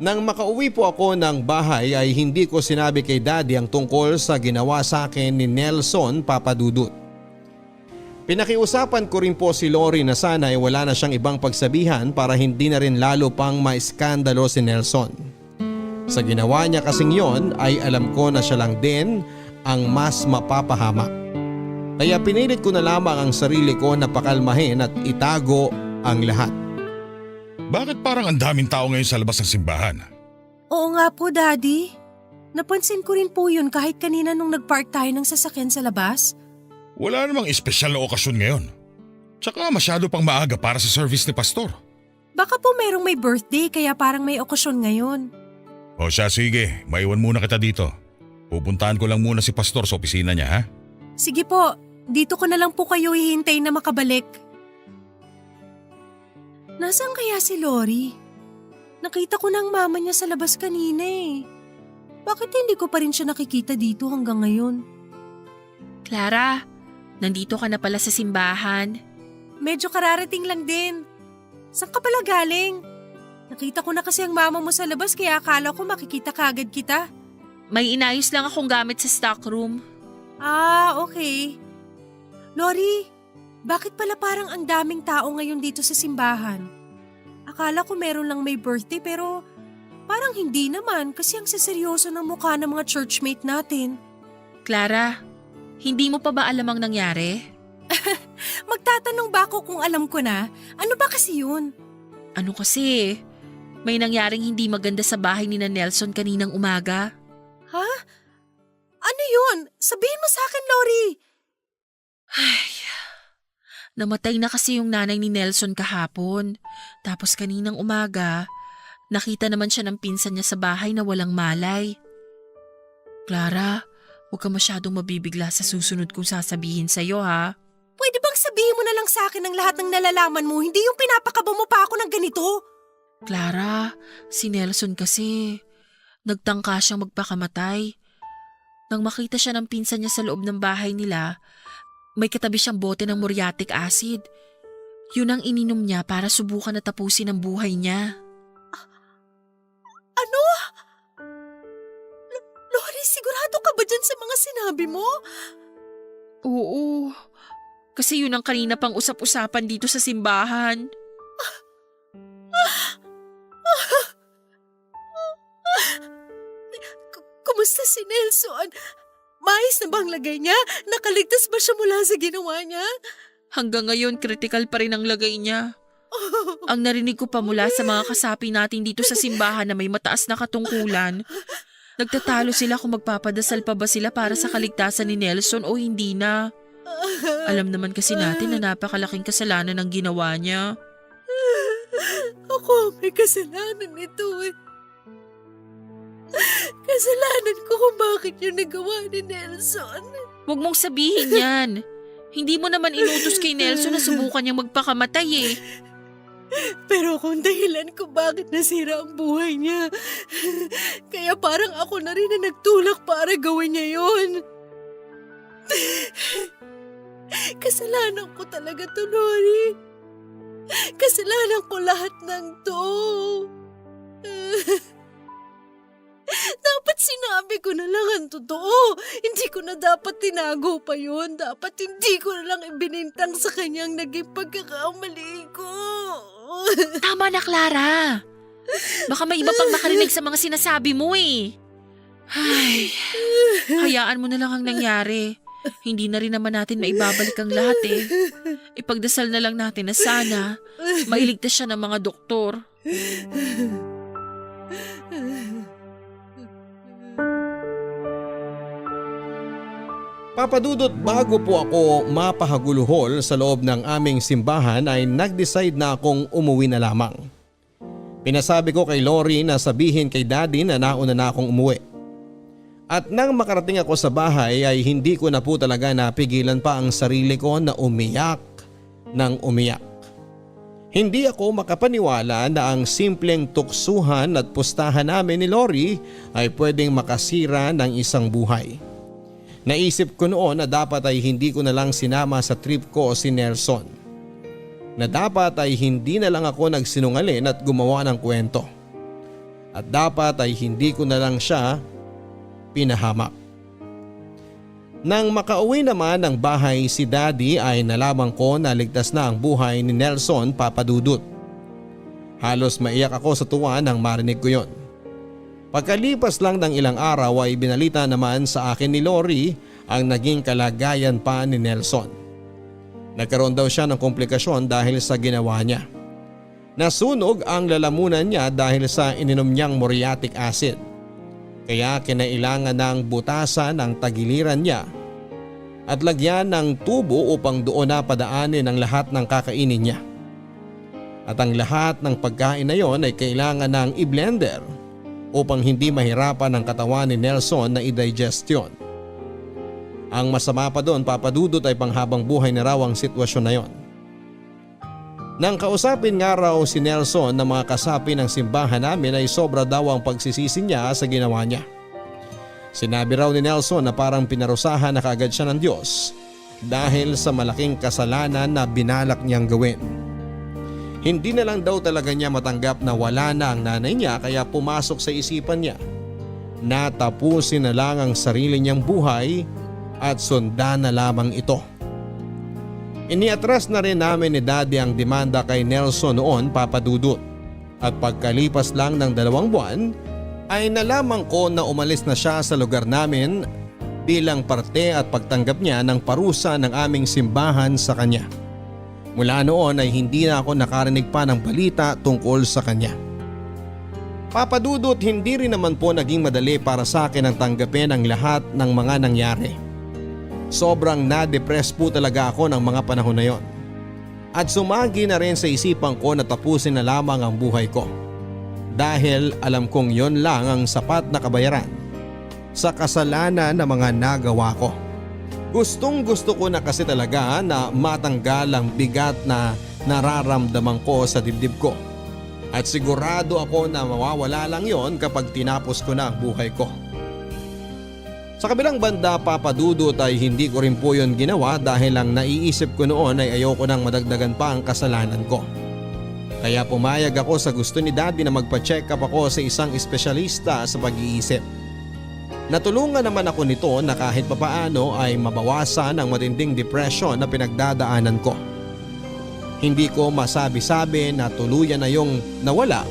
Nang makauwi po ako ng bahay ay hindi ko sinabi kay Daddy ang tungkol sa ginawa sa akin ni Nelson, Papadudut. Pinakiusapan ko rin po si Lori na sana ay wala na siyang ibang pagsabihan para hindi na rin lalo pang maiskandalo si Nelson. Sa ginawa niya kasing yon ay alam ko na siya lang din ang mas mapapahamak. Kaya pinilit ko na lamang ang sarili ko na pakalmahin at itago ang lahat. Bakit parang ang daming tao ngayon sa labas ng simbahan? Oo nga po, Daddy. Napansin ko rin po yun kahit kanina nung nagpark tayo ng sasakyan sa labas. Wala namang espesyal na okasyon ngayon. Tsaka masyado pang maaga para sa service ni Pastor. Baka po merong may birthday kaya parang may okasyon ngayon. O siya, sige, maiwan muna kita dito. Pupuntahan ko lang muna si Pastor sa opisina niya, ha? Sige po, dito ko na lang po kayo hihintayin na makabalik. Nasaan kaya si Lori? Nakita ko na ang mama niya sa labas kanina eh. Bakit hindi ko pa rin siya nakikita dito hanggang ngayon? Clara, nandito ka na pala sa simbahan. Medyo kararating lang din. Saan ka pala galing? Nakita ko na kasi ang mama mo sa labas kaya akala ko makikita kagad kita. May inayos lang akong gamit sa stockroom. Ah, okay. Lori, bakit pala parang ang daming tao ngayon dito sa simbahan? Akala ko meron lang may birthday pero parang hindi naman kasi ang seseryoso ng mukha ng mga churchmate natin. Clara, hindi mo pa ba alam ang nangyari? Magtatanong ba ako kung alam ko na? Ano ba kasi yun? Ano kasi? May nangyaring hindi maganda sa bahay ni na Nelson kaninang umaga. Ha? Ano yun? Sabihin mo sa akin, Lori. Ay, namatay na kasi yung nanay ni Nelson kahapon. Tapos kaninang umaga, nakita naman siya ng pinsan niya sa bahay na walang malay. Clara, huwag ka masyadong mabibigla sa susunod kong sasabihin sa'yo ha. Pwede bang sabihin mo na lang sa akin ang lahat ng nalalaman mo, hindi yung pinapakaba mo pa ako ng ganito? Clara, si Nelson kasi, nagtangka siyang magpakamatay. Nang makita siya ng pinsan niya sa loob ng bahay nila, may katabi siyang bote ng muriatic acid. Yun ang ininom niya para subukan na tapusin ang buhay niya. Ano? Lori, sigurado ka ba dyan sa mga sinabi mo? Oo, kasi yun ang kanina pang usap-usapan dito sa simbahan. Kumusta si Nelson? Maayos na bang lagay niya? Nakaligtas ba siya mula sa ginawa niya? Hanggang ngayon, critical pa rin ang lagay niya. Ang narinig ko pa mula sa mga kasapi natin dito sa simbahan na may mataas na katungkulan. Nagtatalo sila kung magpapadasal pa ba sila para sa kaligtasan ni Nelson o hindi na. Alam naman kasi natin na napakalaking kasalanan ang ginawa niya. Ako may kasalanan nito eh. Kasalanan ko kung bakit yung nagawa ni Nelson. Huwag mong sabihin yan. Hindi mo naman inutos kay Nelson na subukan niyang magpakamatay eh. Pero kung dahilan ko bakit nasira ang buhay niya, kaya parang ako na rin na nagtulak para gawin niya yun. Kasalanan ko talaga to, Lori. Kasalanan ko lahat ng to. Dapat sinabi ko na lang ang totoo. Hindi ko na dapat tinago pa yun. Dapat hindi ko na lang ibinintang sa kanyang naging pagkakamali ko. Tama na, Clara. Baka may iba pang makarinig sa mga sinasabi mo eh. Ay, hayaan mo na lang ang nangyari. Hindi na rin naman natin maibabalik ang lahat eh. Ipagdasal na lang natin na sana mailigtas siya ng mga doktor. Papa Dudut, bago po ako mapahaguluhol sa loob ng aming simbahan ay nag-decide na akong umuwi na lamang. Pinasabi ko kay Lori na sabihin kay Daddy na nauna na akong umuwi. At nang makarating ako sa bahay ay hindi ko na po talaga napigilan pa ang sarili ko na umiyak ng umiyak. Hindi ako makapaniwala na ang simpleng tuksuhan at pustahan namin ni Lori ay pwedeng makasira ng isang buhay. Naisip ko noon na dapat ay hindi ko na lang sinama sa trip ko si Nelson. Na dapat ay hindi na lang ako nagsinungaling at gumawa ng kwento. At dapat ay hindi ko na lang siya pinahamak. Nang makauwi naman ng bahay si Daddy ay nalaman ko na ligtas na ang buhay ni Nelson, Papa Dudut. Halos maiyak ako sa tuwa nang marinig ko yon. Pagkalipas lang ng ilang araw ay binalita naman sa akin ni Lori ang naging kalagayan pa ni Nelson. Nagkaroon daw siya ng komplikasyon dahil sa ginawa niya. Nasunog ang lalamunan niya dahil sa ininom niyang muriatic acid. Kaya kinailangan ng butasan ang tagiliran niya at lagyan ng tubo upang doon na padaanin ang lahat ng kakainin niya. At ang lahat ng pagkain na yon ay kailangan ng i-blender upang hindi mahirapan ang katawan ni Nelson na i-digest yun. Ang masama pa doon, Papa Dudut, ay panghabang buhay na raw ang sitwasyon na yon. Nang kausapin nga raw si Nelson ng mga kasapi ng simbahan namin ay sobra daw ang pagsisisi niya sa ginawa niya. Sinabi raw ni Nelson na parang pinarusahan na kaagad siya ng Diyos dahil sa malaking kasalanan na binalak niyang gawin. Hindi na lang daw talaga niya matanggap na wala na ang nanay niya kaya pumasok sa isipan niya na tapusin na lang ang sarili niyang buhay at sundan na lamang ito. Iniatras na rin namin ni Daddy ang demanda kay Nelson noon, Papa Dudut. At pagkalipas lang ng 2 buwan ay nalaman ko na umalis na siya sa lugar namin bilang parte at pagtanggap niya ng parusa ng aming simbahan sa kanya. Mula noon ay hindi na ako nakarinig pa ng balita tungkol sa kanya. Papa Dudut, hindi rin naman po naging madali para sa akin ang tanggapin ang lahat ng mga nangyari. Sobrang na-depress po talaga ako ng mga panahon na yon. At sumagi na rin sa isipan ko na tapusin na lamang ang buhay ko. Dahil alam kong yon lang ang sapat na kabayaran sa kasalanan na mga nagawa ko. Gustong gusto ko na kasi talaga na matanggal ang bigat na nararamdaman ko sa dibdib ko. At sigurado ako na mawawala lang yon kapag tinapos ko na ang buhay ko. Sa kabilang banda, Papa Dudut, ay hindi ko rin po yon ginawa dahil ang naiisip ko noon ay ayoko nang madagdagan pa ang kasalanan ko. Kaya pumayag ako sa gusto ni Daddy na magpa-check up ako sa isang espesyalista sa pag-iisip. Natulungan naman ako nito na kahit papaano ay mabawasan ang matinding depression na pinagdadaanan ko. Hindi ko masabi-sabi na tuluyan na yung nawala,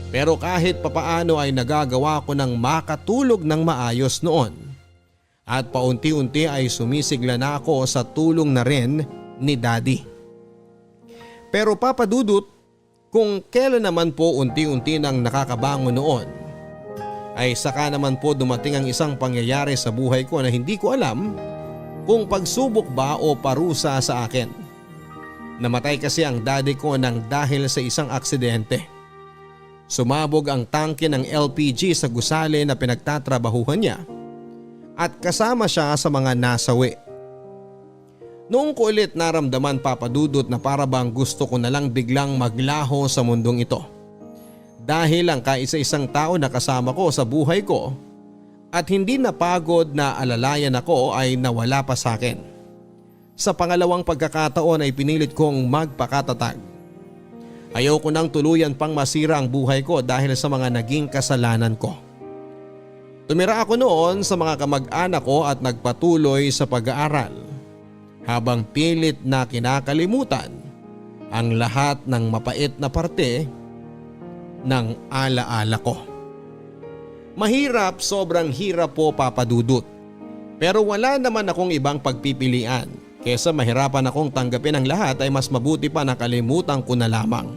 pero kahit papaano ay nagagawa ko ng makatulog ng maayos noon. At paunti-unti ay sumisigla na ako sa tulong na rin ni Daddy. Pero Papa Dudut, kung kailan naman po unti-unti nang nakakabangon noon, ay saka naman po dumating ang isang pangyayari sa buhay ko na hindi ko alam kung pagsubok ba o parusa sa akin. Namatay kasi ang daddy ko nang dahil sa isang aksidente. Sumabog ang tangke ng LPG sa gusali na pinagtatrabahuhan niya at kasama siya sa mga nasawi. Noong ko ulit naramdaman, Papa Dudut, na para bang gusto ko na lang biglang maglaho sa mundong ito. Dahil ang kaisa-isang tao na kasama ko sa buhay ko at hindi napagod na alalayan ako ay nawala pa sa akin. Sa pangalawang pagkakataon ay pinilit kong magpakatatag. Ayoko nang tuluyan pang masira ang buhay ko dahil sa mga naging kasalanan ko. Tumira ako noon sa mga kamag-anak ko at nagpatuloy sa pag-aaral habang pilit na kinakalimutan ang lahat ng mapait na parte ng alaala ko. Mahirap, sobrang hirap po Papa Dudut. Pero wala naman akong ibang pagpipilian. Kesa mahirapan akong tanggapin ang lahat ay mas mabuti pa na kalimutan ko na lamang.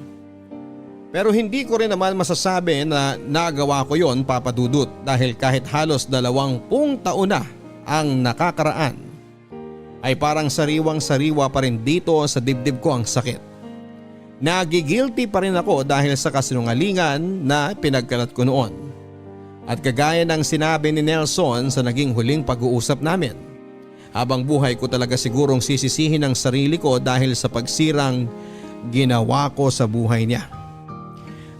Pero hindi ko rin naman masasabi na nagawa ko yon Papa Dudut dahil kahit halos 20 taon na ang nakakaraan ay parang sariwang-sariwa pa rin dito sa dibdib ko ang sakit. Nagigilty pa rin ako dahil sa kasinungalingan na pinagkalat ko noon. At kagaya ng sinabi ni Nelson sa naging huling pag-uusap namin, habang buhay ko talaga sigurong sisisihin ang sarili ko dahil sa pagsirang ginawa ko sa buhay niya.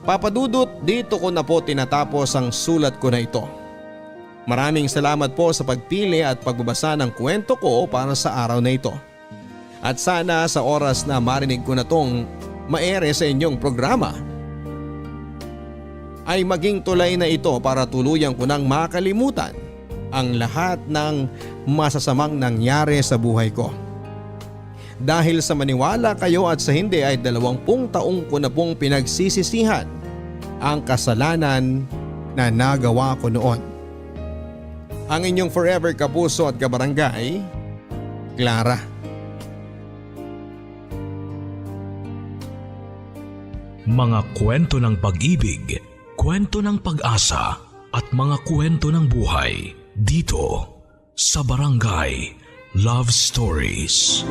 Papa Dudut, dito ko na po tinatapos ang sulat ko na ito. Maraming salamat po sa pagpili at pagbabasa ng kwento ko para sa araw na ito. At sana sa oras na marinig ko na tong maere sa inyong programa ay maging tulay na ito para tuluyan ko nang makalimutan ang lahat ng masasamang nangyari sa buhay ko. Dahil sa maniwala kayo at sa hindi ay 20 taong ko na pong pinagsisisihan ang kasalanan na nagawa ko noon. Ang inyong forever kapuso at kabarangay, Clara. Mga kwento ng pag-ibig, kwento ng pag-asa at mga kwento ng buhay dito sa Barangay Love Stories.